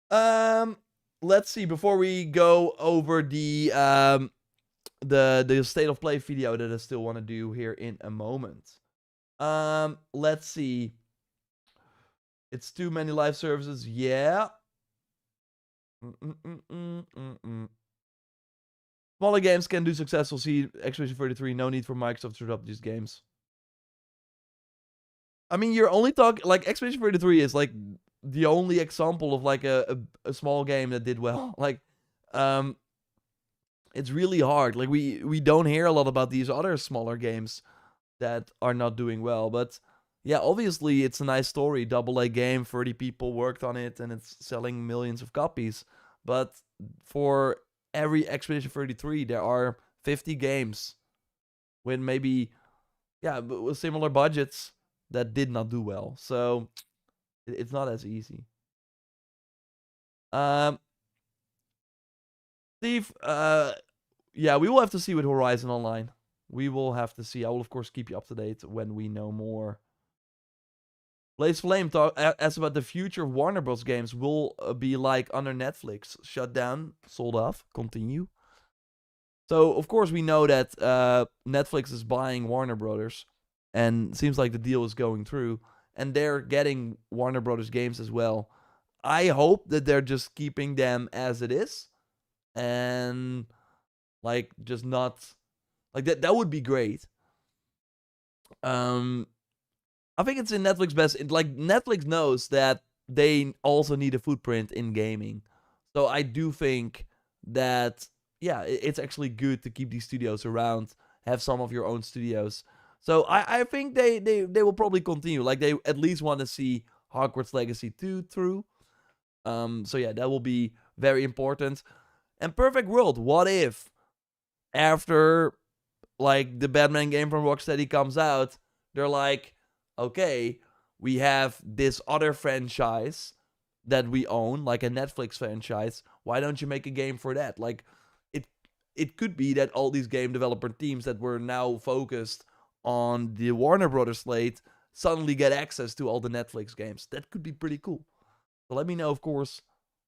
Let's see, before we go over the state of play video that I still want to do here in a moment. Let's see. It's too many live services. Yeah. Smaller games can do successful. See Expedition 33. No need for Microsoft to drop these games. I mean, you're only talking like Expedition 33 is like the only example of like a small game that did well. Like, it's really hard. Like we don't hear a lot about these other smaller games that are not doing well. But yeah, obviously it's a nice story. AA game, 30 people worked on it, and it's selling millions of copies. But for every Expedition 33, there are 50 games with maybe, yeah, with similar budgets that did not do well. So it's not as easy. Steve, yeah, we will have to see with Horizon Online. We will have to see. I will, of course, keep you up to date when we know more. Blaze Flame asks about the future of Warner Bros. Games will be like under Netflix. Shut down, sold off, continue. So, of course, we know that Netflix is buying Warner Brothers. And seems like the deal is going through. And they're getting Warner Brothers games as well. I hope that they're just keeping them as it is. And, like, just not... Like, that would be great. I think it's in Netflix's best... Like, Netflix knows that they also need a footprint in gaming. So I do think that, yeah, it's actually good to keep these studios around. Have some of your own studios. So I think they will probably continue. Like, they at least want to see Hogwarts Legacy 2 through. So yeah, that will be very important. And Perfect World, what if after, like, the Batman game from Rocksteady comes out, they're like, okay, we have this other franchise that we own, like a Netflix franchise. Why don't you make a game for that? Like, it could be that all these game developer teams that were now focused on the Warner Brothers slate suddenly get access to all the Netflix games. That could be pretty cool. So let me know, of course,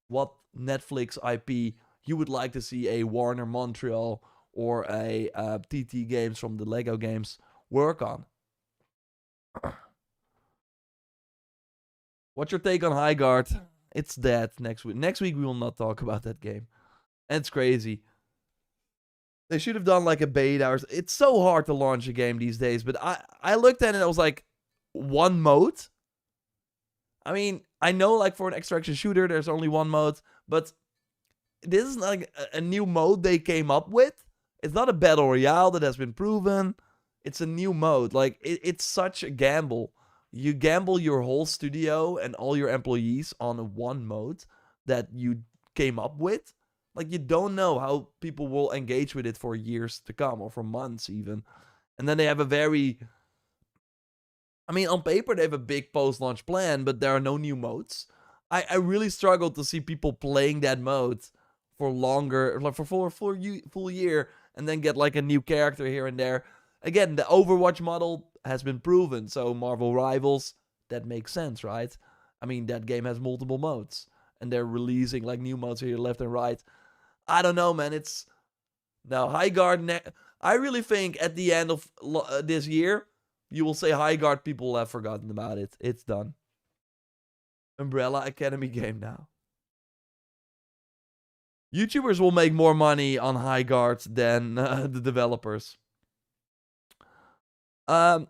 what Netflix IP you would like to see a Warner Montreal or a TT Games from the Lego games work on. What's your take on High Guard? It's dead next week. Next week we will not talk about that game. And it's crazy. They should have done like a beta. It's so hard to launch a game these days. But I looked at it and I was like, one mode? I mean, I know like for an extraction shooter, there's only one mode. But this is like a new mode they came up with. It's not a battle royale that has been proven. It's a new mode. Like, it's such a gamble. You gamble your whole studio and all your employees on one mode that you came up with. Like, you don't know how people will engage with it for years to come, or for months even. And then they have a very... I mean, on paper, they have a big post-launch plan, but there are no new modes. I really struggled to see people playing that mode for longer, like for full year, and then get like a new character here and there. Again, the Overwatch model has been proven, so Marvel Rivals, that makes sense, right? I mean, that game has multiple modes, and they're releasing like new modes here left and right. I don't know, man. It's now High Guard. I really think at the end of this year, you will say High Guard. People will have forgotten about it. It's done. Umbrella Academy game now. YouTubers will make more money on High Guard than the developers. Have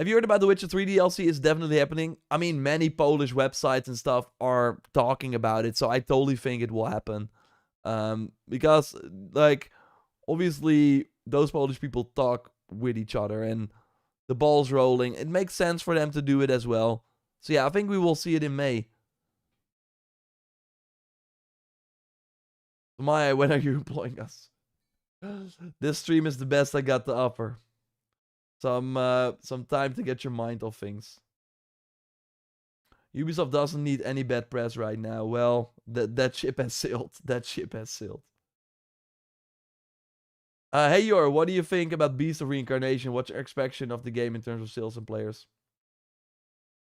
you heard about the Witcher 3 DLC? It's definitely happening. I mean, many Polish websites and stuff are talking about it, so I totally think it will happen. Because, like, obviously, those Polish people talk with each other, and the ball's rolling. It makes sense for them to do it as well. So yeah, I think we will see it in May. Maya, when are you employing us? This stream is the best I got to offer. Some time to get your mind off things. Ubisoft doesn't need any bad press right now. Well, that ship has sailed. That ship has sailed. Hey Yor, what do you think about Beast of Reincarnation? What's your expectation of the game in terms of sales and players?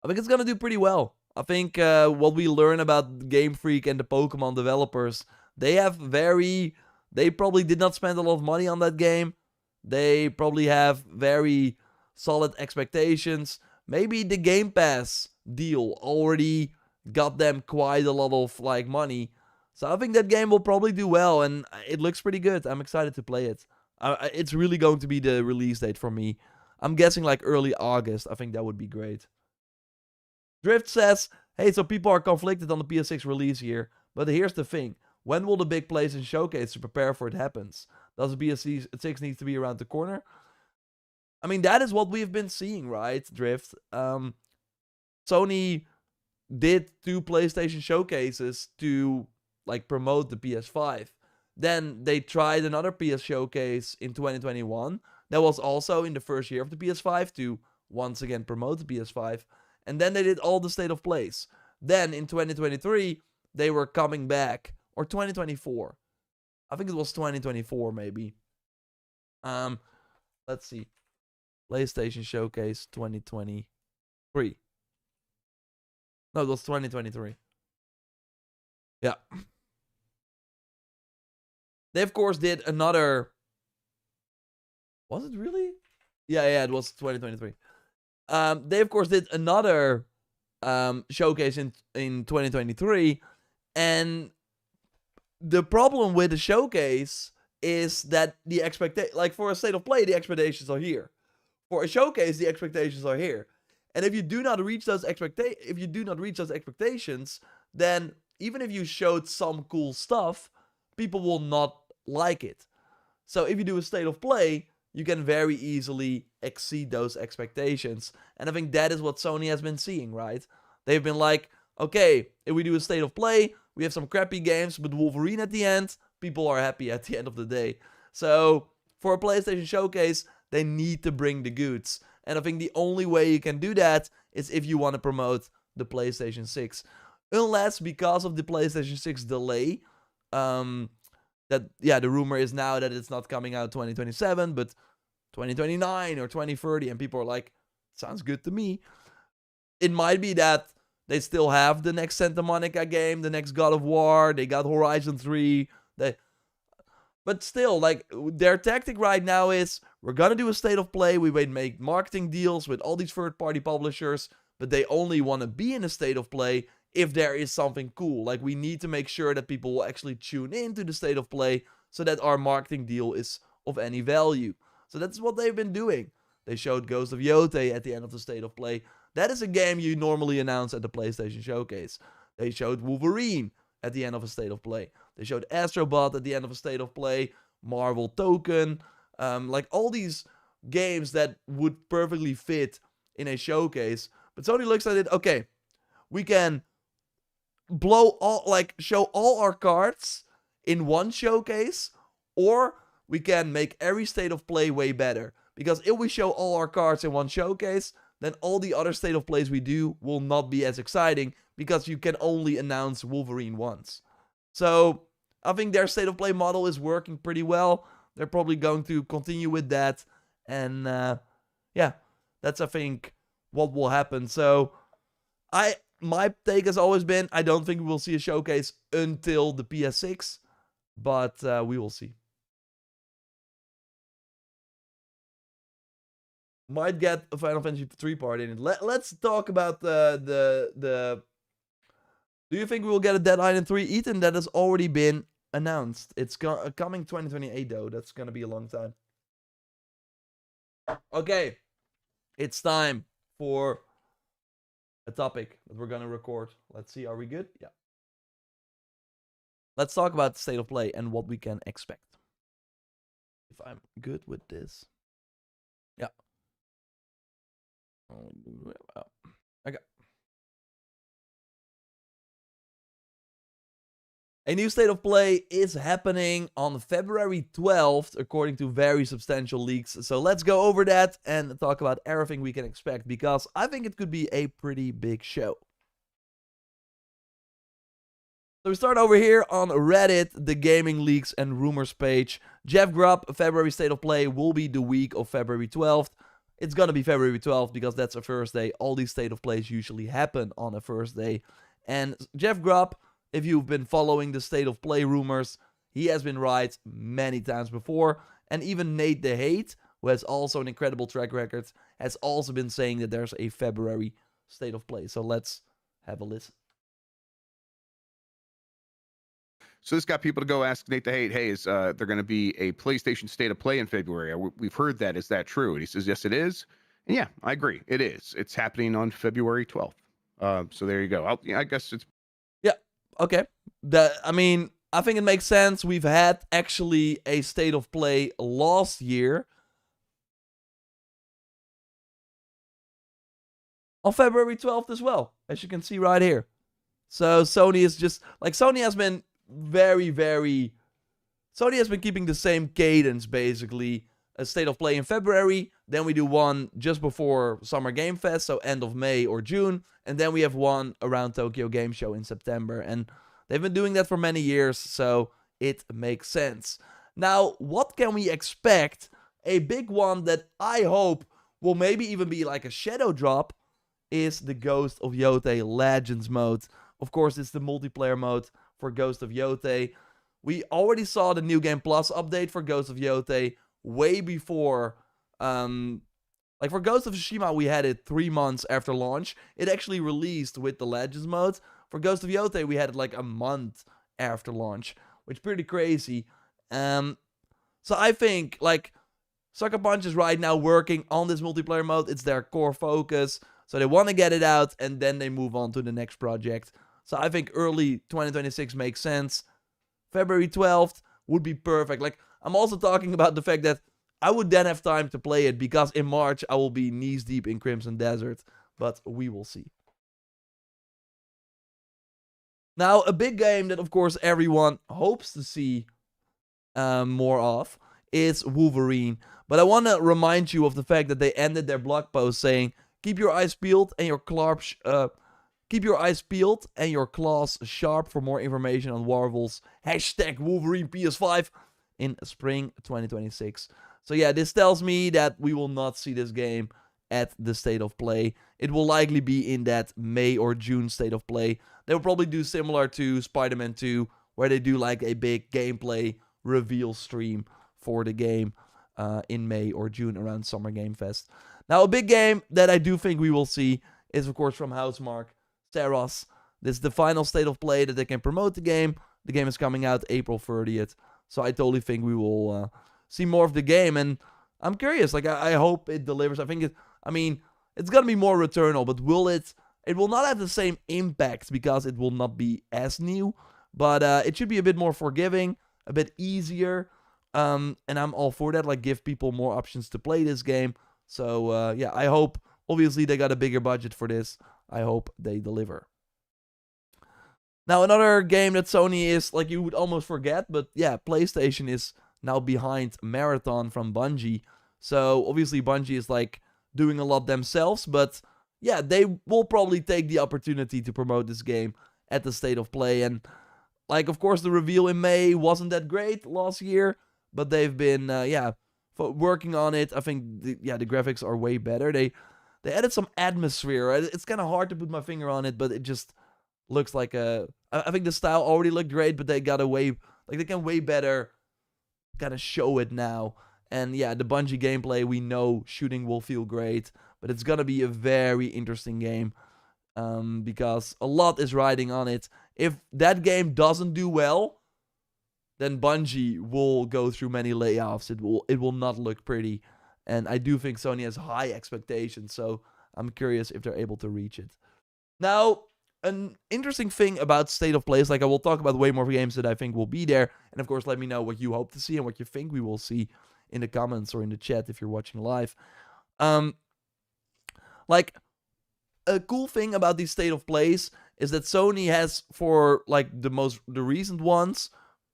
I think it's gonna do pretty well. I think what we learn about Game Freak and the Pokemon developers, they probably did not spend a lot of money on that game. They probably have very solid expectations, maybe the Game Pass deal already got them quite a lot of like money. So I think that game will probably do well, and it looks pretty good. I'm excited to play it. It's really going to be the release date for me. I'm guessing like early August. I think that would be great. Drift says, hey, so people are conflicted on the PS6 release here, but here's the thing. When will the big PlayStation showcase to prepare for it happens? Does the PS6 need to be around the corner? I mean, that is what we've been seeing, right, Drift? Sony did 2 PlayStation showcases to like promote the PS5. Then they tried another PS showcase in 2021. That was also in the first year of the PS5 to once again promote the PS5. And then they did all the state of plays. Then in 2023, they were coming back. Or 2024. I think it was 2024 maybe. Let's see. PlayStation Showcase 2023. No, it was 2023. Yeah. They, of course, did another... Was it really? Yeah, it was 2023. They, of course, did another showcase in 2023. And the problem with the showcase is that the like for a state of play, the expectations are here. For a showcase, the expectations are here. And if you do not reach those expectations, then even if you showed some cool stuff, people will not like it. So if you do a state of play, you can very easily exceed those expectations. And I think that is what Sony has been seeing, right? They've been like, okay, if we do a state of play, we have some crappy games, but Wolverine at the end, people are happy at the end of the day. So for a PlayStation showcase, they need to bring the goods. And I think the only way you can do that is if you want to promote the PlayStation 6. Unless, because of the PlayStation 6 delay, the rumor is now that it's not coming out 2027, but 2029 or 2030, and people are like, sounds good to me. It might be that they still have the next Santa Monica game, the next God of War, they got Horizon 3, but still, like, their tactic right now is, we're gonna do a state of play, we would make marketing deals with all these third-party publishers, but they only want to be in a state of play if there is something cool. Like, we need to make sure that people will actually tune into the state of play so that our marketing deal is of any value. So that's what they've been doing. They showed Ghost of Yotei at the end of the state of play. That is a game you normally announce at the PlayStation Showcase. They showed Wolverine at the end of a state of play. They showed Astrobot at the end of a state of play. Marvel Token. Like all these games that would perfectly fit in a showcase. But Sony looks at it, okay, we can show all our cards in one showcase, or we can make every state of play way better. Because if we show all our cards in one showcase, then all the other state of plays we do will not be as exciting, because you can only announce Wolverine once. So I think their state of play model is working pretty well. They're probably going to continue with that. And yeah, that's, I think, what will happen. So my take has always been, I don't think we will see a showcase until the PS6, but we will see. Might get a Final Fantasy 3 part in it. Let's talk about the Do you think we will get a Dead Island 3? Ethan, that has already been announced. It's coming 2028 though. That's gonna be a long time. Okay, it's time for a topic that we're gonna record. Let's see, are we good? Yeah. Let's talk about the state of play and what we can expect. If I'm good with this. Yeah. Okay. A new state of play is happening on February 12th, according to very substantial leaks. So let's go over that and talk about everything we can expect, because I think it could be a pretty big show. So we start over here on Reddit, the gaming leaks and rumors page. Jeff Grubb, February state of play will be the week of February 12th. It's gonna be February 12th because that's a Thursday. All these state of plays usually happen on a Thursday. And Jeff Grubb, if you've been following the state of play rumors, he has been right many times before. And even Nate the Hate, who has also an incredible track record, has also been saying that there's a February state of play. So let's have a listen. So this got people to go ask Nate the Hate, hey, is there going to be a PlayStation State of Play in February? We've heard that. Is that true? And he says, yes, it is. And yeah, I agree. It is. It's happening on February 12th. So there you go. I guess it's... Yeah, okay. I mean, I think it makes sense. We've had actually a State of Play last year on February 12th as well, as you can see right here. So Sony is just, like, Sony has been Sony has been keeping the same cadence, basically. A State of Play in February, then we do one just before Summer Game Fest, so end of May or June, and then we have one around Tokyo Game Show in September, and they've been doing that for many years, so it makes sense. Now, what can we expect? A big one that I hope will maybe even be like a shadow drop is the Ghost of Yotei Legends mode. Of course, it's the multiplayer mode for Ghost of Yotei. We already saw the New Game Plus update for Ghost of Yotei way before. Like for Ghost of Tsushima, we had it 3 months after launch. It actually released with the Legends mode. For Ghost of Yotei, we had it like a month after launch, which is pretty crazy. So I think like Sucker Punch is right now working on this multiplayer mode. It's their core focus. So they want to get it out and then they move on to the next project. So I think early 2026 makes sense. February 12th would be perfect. Like, I'm also talking about the fact that I would then have time to play it because in March I will be knees deep in Crimson Desert. But we will see. Now, a big game that, of course, everyone hopes to see more of is Wolverine. But I want to remind you of the fact that they ended their blog post saying, keep your eyes peeled and your claws sharp for more information on Marvel's #Wolverine PS5 in spring 2026. So yeah, this tells me that we will not see this game at the State of Play. It will likely be in that May or June State of Play. They will probably do similar to Spider-Man 2, where they do like a big gameplay reveal stream for the game in May or June around Summer Game Fest. Now, a big game that I do think we will see is, of course, from Housemarque, Saros. This is the final State of Play that they can promote the game. The game is coming out April 30th. So I totally think we will see more of the game. And I'm curious. Like, I hope it delivers. I mean, it's going to be more Returnal. But will it... It will not have the same impact because it will not be as new. But it should be a bit more forgiving. A bit easier. And I'm all for that. Like, give people more options to play this game. So, yeah, I hope... Obviously, they got a bigger budget for this. I hope they deliver. Now, another game that Sony is, like, you would almost forget. But, yeah, PlayStation is now behind Marathon from Bungie. So, obviously, Bungie is, like, doing a lot themselves. But, yeah, they will probably take the opportunity to promote this game at the State of Play. And, like, of course, the reveal in May wasn't that great last year. But they've been, working on it. I think, the graphics are way better. They added some atmosphere. Right? It's kind of hard to put my finger on it, but it just looks like a... I think the style already looked great, but they got a way... Like, they can way better kind of show it now. And, yeah, the Bungie gameplay, we know shooting will feel great. But it's going to be a very interesting game. Because a lot is riding on it. If that game doesn't do well, then Bungie will go through many layoffs. It will not look pretty. And I do think Sony has high expectations, so I'm curious if they're able to reach it. Now, an interesting thing about State of Play is, like, I will talk about way more games that I think will be there. And, of course, let me know what you hope to see and what you think we will see in the comments or in the chat if you're watching live. Like, a cool thing about these State of Plays is that Sony has, for, like, the recent ones,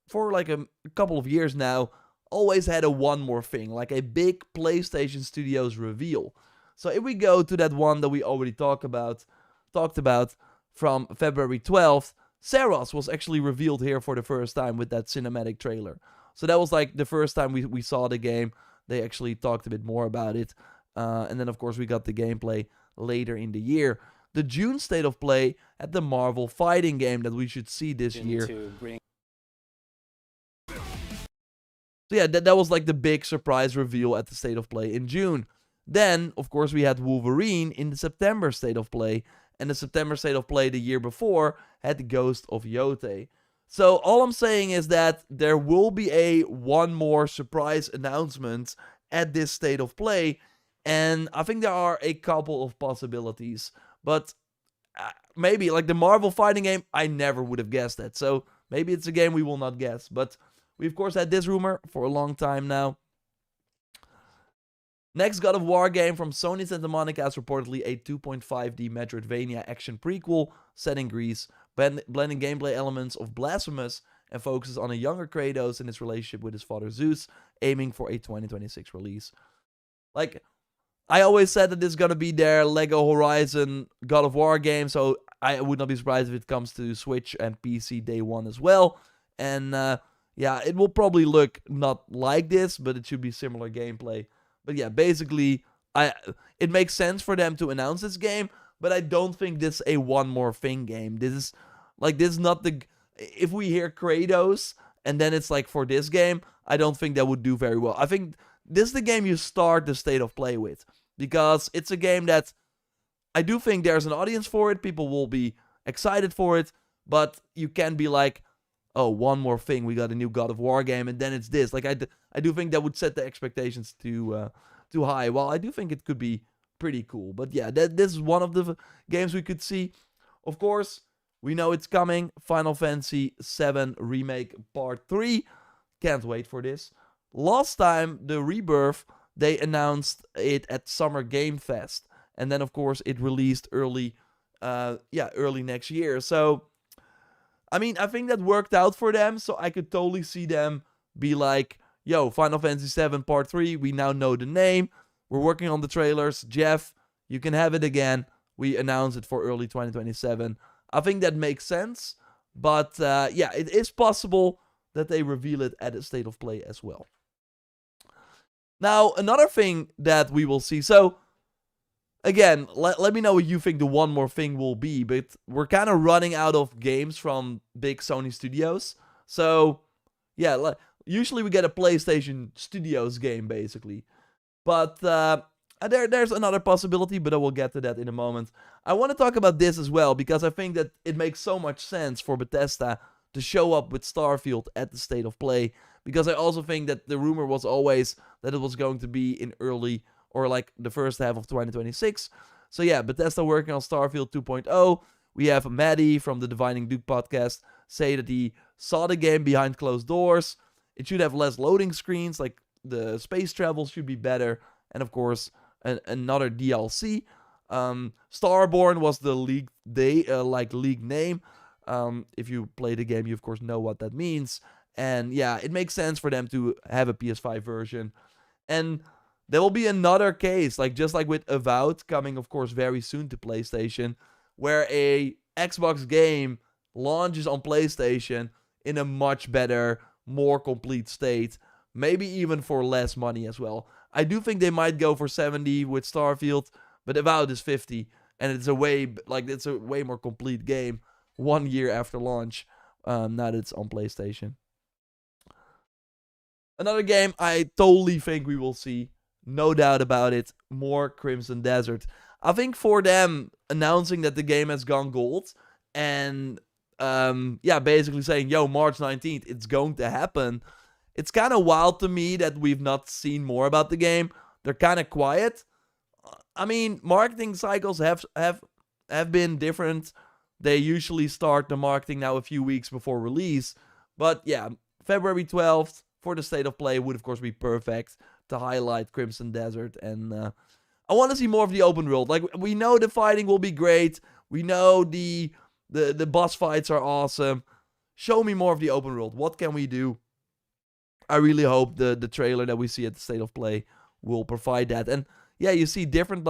for, like, a couple of years now, always had a one more thing, like a big PlayStation Studios reveal. So if we go to that one that we already talked about from February 12th, Saros was actually revealed here for the first time with that cinematic trailer. So that was like the first time we saw the game. They actually talked a bit more about it. And then, of course, we got the gameplay later in the year. The June State of Play at the Marvel fighting game that we should see this year. So yeah, that was like the big surprise reveal at the State of Play in June. Then, of course, we had Wolverine in the September State of Play. And the September State of Play the year before had the Ghost of Yote. So all I'm saying is that there will be one more surprise announcement at this State of Play. And I think there are a couple of possibilities. But maybe, like the Marvel fighting game, I never would have guessed that. So maybe it's a game we will not guess. But we, of course, had this rumor for a long time now. Next God of War game from Sony Santa Monica is reportedly a 2.5D Metroidvania action prequel set in Greece, blending gameplay elements of Blasphemous and focuses on a younger Kratos and his relationship with his father Zeus, aiming for a 2026 release. Like, I always said that this is gonna be their Lego Horizon God of War game, so I would not be surprised if it comes to Switch and PC day one as well. And yeah, it will probably look not like this, but it should be similar gameplay. But yeah, basically, it makes sense for them to announce this game, but I don't think this is a one more thing game. This is not the... If we hear Kratos, and then it's like for this game, I don't think that would do very well. I think this is the game you start the State of Play with, because it's a game that I do think there's an audience for it. People will be excited for it, but you can't be like, oh, one more thing, we got a new God of War game, and then it's this. Like, I do think that would set the expectations too high. Well, I do think it could be pretty cool. But yeah, this is one of the games we could see. Of course, we know it's coming. Final Fantasy VII Remake Part 3. Can't wait for this. Last time, the Rebirth, they announced it at Summer Game Fest. And then, of course, it released early next year. So, I mean, I think that worked out for them, so I could totally see them be like, yo, Final Fantasy VII Part 3, we now know the name, we're working on the trailers, Jeff, you can have it again, we announce it for early 2027. I think that makes sense, but yeah, it is possible that they reveal it at a State of Play as well. Now, another thing that we will see, so... Again, let me know what you think the one more thing will be, but we're kind of running out of games from big Sony studios. So, yeah, usually we get a PlayStation Studios game, basically. But there's another possibility, but I will get to that in a moment. I want to talk about this as well, because I think that it makes so much sense for Bethesda to show up with Starfield at the State of Play, because I also think that the rumor was always that it was going to be in early... or like the first half of 2026. So yeah, Bethesda working on Starfield 2.0. We have Matty from the Divining Duke podcast say that he saw the game behind closed doors. It should have less loading screens, like the space travel should be better. And of course, another DLC. Starborn was the league name. If you play the game, you of course know what that means. And yeah, it makes sense for them to have a PS5 version. And there will be another case, just like with Avowed, coming, of course, very soon to PlayStation, where a Xbox game launches on PlayStation in a much better, more complete state, maybe even for less money as well. I do think they might go for 70 with Starfield, but Avowed is 50, and it's a way more complete game 1 year after launch, now that it's on PlayStation. Another game I totally think we will see, no doubt about it, more Crimson Desert. I think for them announcing that the game has gone gold and basically saying, yo, March 19th, it's going to happen. It's kind of wild to me that we've not seen more about the game. They're kind of quiet. I mean, marketing cycles have been different. They usually start the marketing now a few weeks before release. But yeah, February 12th for the State of Play would of course be perfect to highlight Crimson Desert. And I want to see more of the open world. Like, we know the fighting will be great. We know the boss fights are awesome. Show me more of the open world. What can we do? I really hope the trailer that we see at the State of Play will provide that. And yeah, you see different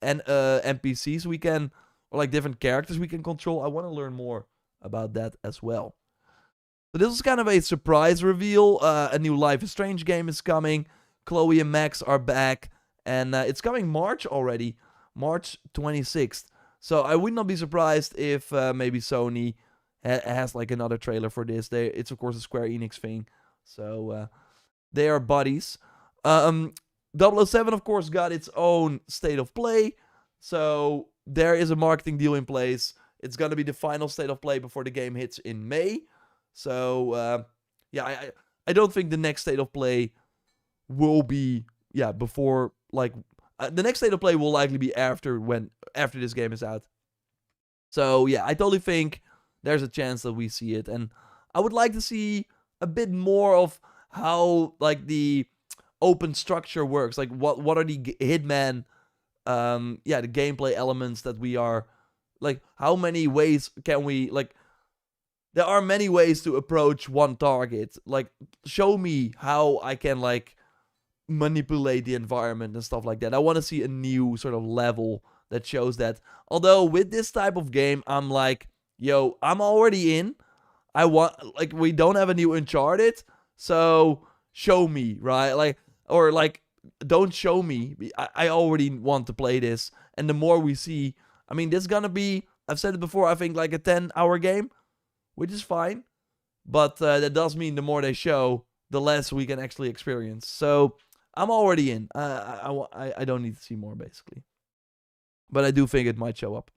NPCs we can, or different characters we can control. I want to learn more about that as well. So this is kind of a surprise reveal. A new Life is Strange game is coming. Chloe and Max are back, and it's coming March already, March 26th. So I would not be surprised if maybe Sony has another trailer for this. It's of course a Square Enix thing. So They are buddies. 007, of course, got its own state of play. So there is a marketing deal in place. It's going to be the final state of play before the game hits in May. So, yeah, I don't think the next state of play will be, before, like, the next state of play will likely be after this game is out. So, yeah, I totally think there's a chance that we see it. And I would like to see a bit more of how, like, the open structure works. Like, what are the Hitman, the gameplay elements that we are, like, how many ways can we, like, there are many ways to approach one target. Like, show me how I can, like, manipulate the environment and stuff like that. I want to see a new sort of level that shows that. Although with this type of game, I'm like, yo, I'm already in. I want, like, we don't have a new Uncharted, so show me, right? Like, or like, don't show me. I already want to play this. And the more we see, I mean, this is gonna be, I've said it before, I think like a 10-hour game, which is fine. But that does mean the more they show, the less we can actually experience. So I'm already in. I don't need to see more, basically. But I do think it might show up.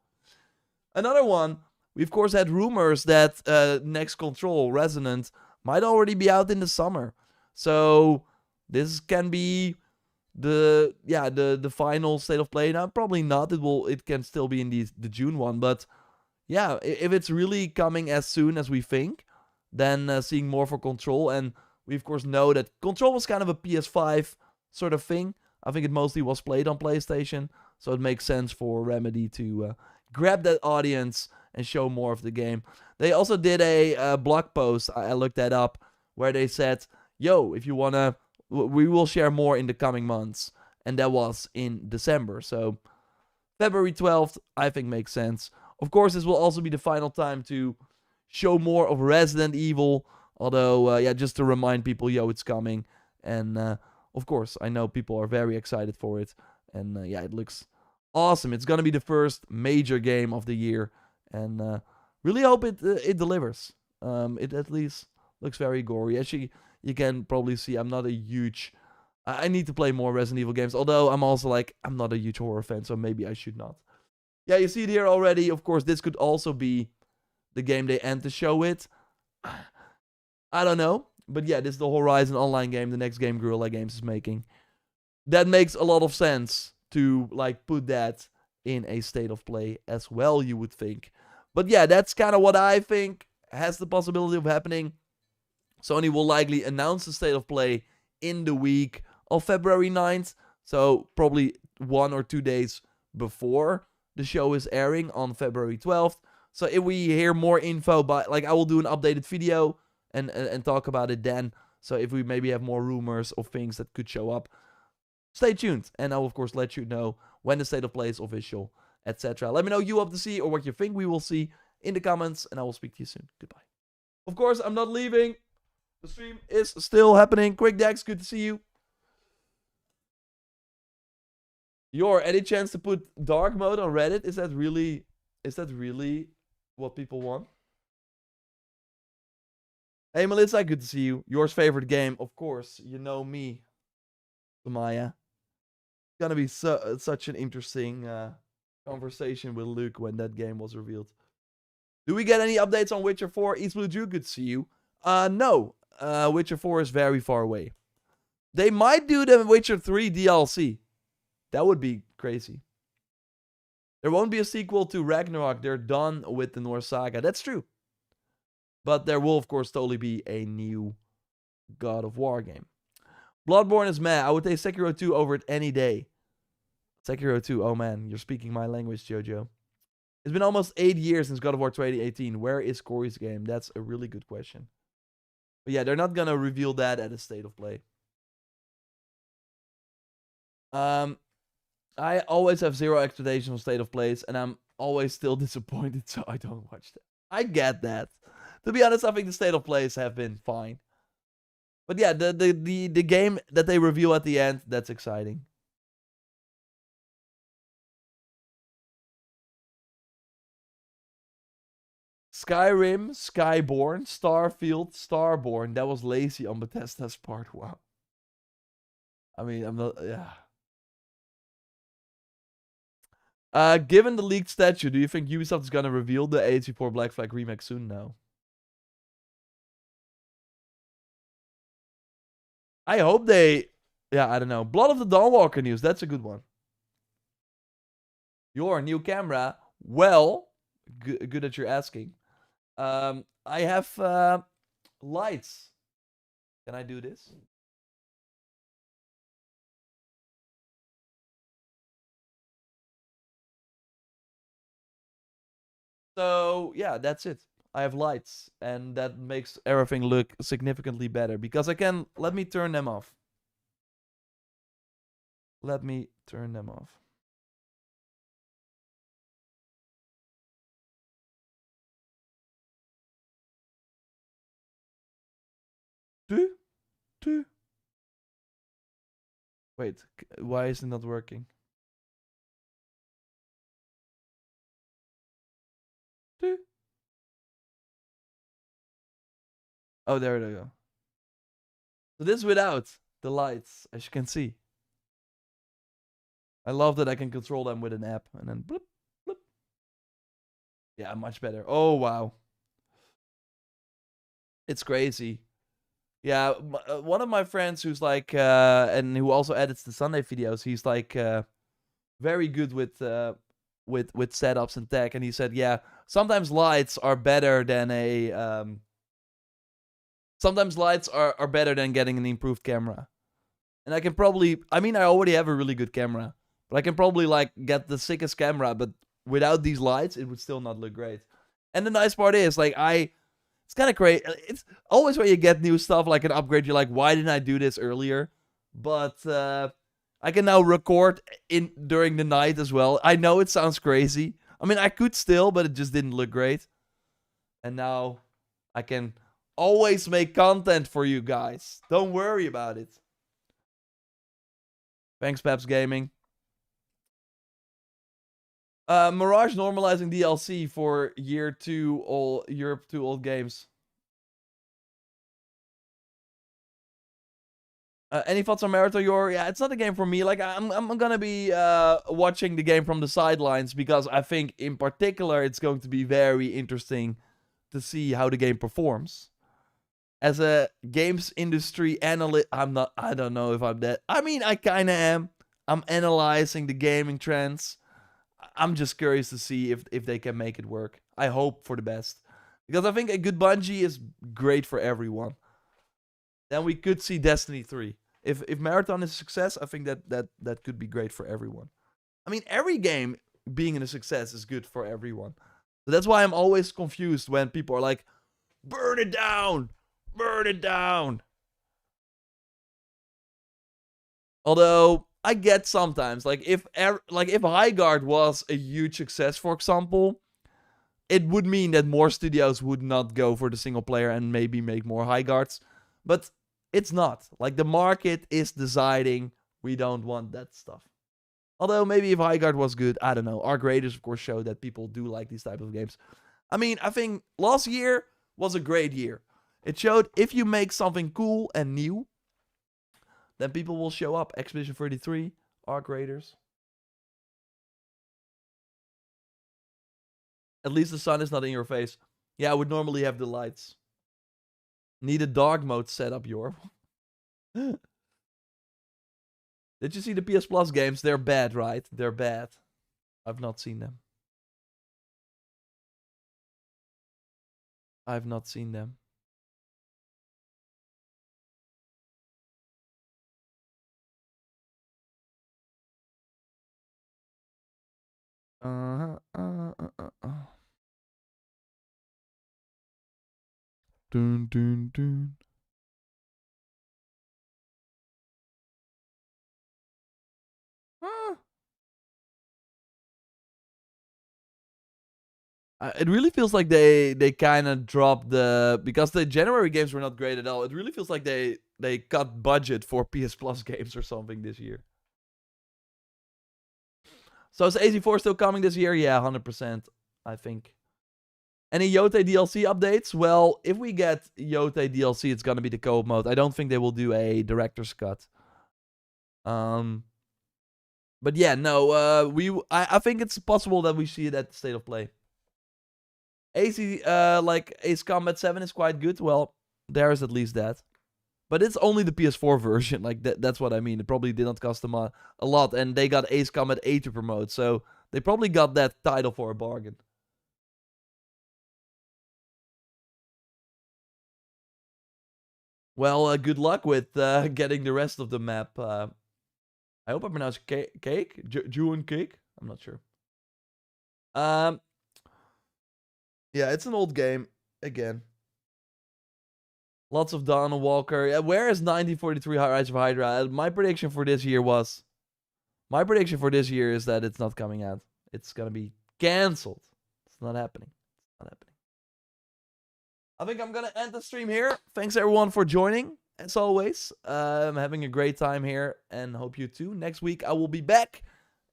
Another one, we of course had rumors that Next Control Resonant might already be out in the summer. So this can be the final state of play. Now probably not. It can still be in the June one, but yeah, if it's really coming as soon as we think, then seeing more for Control. And we of course know that Control was kind of a PS5 sort of thing. I think it mostly was played on PlayStation, so it makes sense for Remedy to grab that audience and show more of the game. They also did a blog post, I looked that up, where they said, yo, if you wanna, we will share more in the coming months. And that was in December. So February 12th, I think makes sense. Of course, this will also be the final time to show more of Resident Evil. Although, just to remind people, yo, it's coming. And, of course, I know people are very excited for it. And, it looks awesome. It's going to be the first major game of the year. And really hope it delivers. It at least looks very gory. As you can probably see, I'm not a huge... I need to play more Resident Evil games. Although, I'm also like, I'm not a huge horror fan, so maybe I should not. Yeah, you see it here already. Of course, this could also be the game they end the show with. I don't know. But yeah, this is the Horizon online game, the next game Guerrilla Games is making. That makes a lot of sense to, like, put that in a state of play as well, you would think. But yeah, that's kind of what I think has the possibility of happening. Sony will likely announce the state of play in the week of February 9th. So probably 1 or 2 days before the show is airing on February 12th. So if we hear more info, I will do an updated video and talk about it then. So if we maybe have more rumors of things that could show up, stay tuned. And I will, of course, let you know when the state of play is official, etc. Let me know you hope to see or what you think we will see in the comments. And I will speak to you soon. Goodbye. Of course, I'm not leaving. The stream is still happening. Quick Dex, good to see you. Any chance to put dark mode on Reddit? Is that really what people want? Hey Melissa, good to see you. Yours favorite game, of course. You know me, Maya. It's gonna be such an interesting conversation with Luke when that game was revealed. Do we get any updates on Witcher 4? East Blue Jew, good to see you. No. Witcher 4 is very far away. They might do the Witcher 3 DLC. That would be crazy. There won't be a sequel to Ragnarok. They're done with the Norse saga. That's true. But there will, of course, totally be a new God of War game. Bloodborne is meh. I would take Sekiro 2 over it any day. Sekiro 2. Oh, man. You're speaking my language, Jojo. It's been almost 8 years since God of War 2018. Where is Corey's game? That's a really good question. But yeah, they're not going to reveal that at a state of play. I always have zero expectations on state of plays, and I'm always still disappointed, so I don't watch that. I get that. To be honest, I think the state of plays have been fine. But yeah, the game that they reveal at the end, that's exciting. Skyrim, Skyborn, Starfield, Starborn. That was lazy on Bethesda's part. Wow. I mean, I'm not. Yeah. Given the leaked statue, do you think Ubisoft is gonna reveal the A84 Black Flag remake soon? No. I hope they. Yeah, I don't know. Blood of the Dawnwalker news. That's a good one. Your new camera. Well, good that you're asking. I have lights. Can I do this? So yeah, that's it. I have lights, and that makes everything look significantly better because I can. Let me turn them off. Let me turn them off. Do, do. Wait, why is it not working? Do. Oh, there they go. So this is without the lights, as you can see. I love that I can control them with an app and then bloop, bloop. Yeah, much better. Oh, wow. It's crazy. Yeah, one of my friends who's like, and who also edits the Sunday videos, he's like very good with setups and tech, and he said, yeah, sometimes lights are better than sometimes lights are better than getting an improved camera. And I can probably, I mean, I already have a really good camera, but I can probably like get the sickest camera, but without these lights, it would still not look great. And the nice part is, like, it's kind of crazy. It's always when you get new stuff, like an upgrade, you're like, why didn't I do this earlier? But I can now record during the night as well. I know it sounds crazy. I mean, I could still, but it just didn't look great. And now I can always make content for you guys. Don't worry about it. Thanks, Peps Gaming. Mirage normalizing DLC for year 2 all Europe 2 old games. Any thoughts on Naruto? Yeah, it's not a game for me. Like, I'm gonna be watching the game from the sidelines because I think in particular it's going to be very interesting to see how the game performs. As a games industry analyst, I don't know if I'm that. I mean, I kind of am. I'm analyzing the gaming trends. I'm just curious to see if they can make it work. I hope for the best. Because I think a good Bungie is great for everyone. Then we could see Destiny 3. If Marathon is a success, I think that could be great for everyone. I mean, every game being a success is good for everyone. So that's why I'm always confused when people are like, burn it down! Burn it down! Although, I get sometimes, like if Highguard was a huge success, for example, it would mean that more studios would not go for the single player and maybe make more Highguards. But it's not. Like, the market is deciding we don't want that stuff. Although, maybe if Highguard was good, I don't know. Arc Raiders, of course, showed that people do like these type of games. I mean, I think last year was a great year. It showed if you make something cool and new, then people will show up. Expedition 33, Arc Raiders. At least the sun is not in your face. Yeah, I would normally have the lights. Need a dark mode set up, Yor. Did you see the PS Plus games? They're bad, right? They're bad. I've not seen them. I've not seen them. Dun, dun, dun. It really feels like they kind of dropped because the January games were not great at all. It really feels like they cut budget for PS Plus games or something this year. So is AZ4 still coming this year? Yeah, 100%, I think. Any Yote DLC updates? Well, if we get Yote DLC, it's gonna be the co-op mode. I don't think they will do a director's cut. But yeah, no, I think it's possible that we see it at the State of Play. AC, like Ace Combat 7 is quite good. Well, there is at least that. But it's only the PS4 version. Like, that's what I mean. It probably did not cost them a lot. And they got Ace Combat 8 to promote. So they probably got that title for a bargain. Well, good luck with getting the rest of the map. I hope I pronounced cake? June cake? I'm not sure. Yeah, it's an old game. Again. Lots of Donald Walker. Yeah, where is 1943 Rise of Hydra? My prediction for this year is that it's not coming out. It's gonna be cancelled. It's not happening. It's not happening. I think I'm gonna end the stream here. Thanks everyone for joining. As always, I'm having a great time here, and hope you too. Next week I will be back,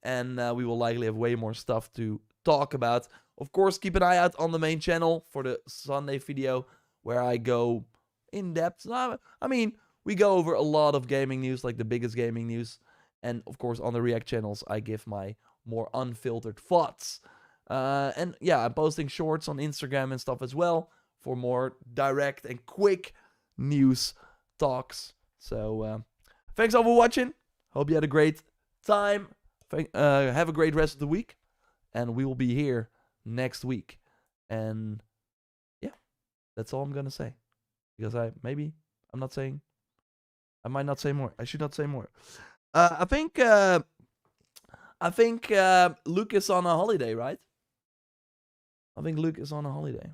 and we will likely have way more stuff to talk about. Of course, keep an eye out on the main channel for the Sunday video where I go in depth. I mean, we go over a lot of gaming news, like the biggest gaming news. And of course, on the React channels, I give my more unfiltered thoughts. And yeah, I'm posting shorts on Instagram and stuff as well for more direct and quick news talks. So thanks all for watching. Hope you had a great time. Have a great rest of the week. And we will be here next week. And yeah, that's all I'm going to say. Because I might not say more. I should not say more. I think Luke is on a holiday, right? I think Luke is on a holiday.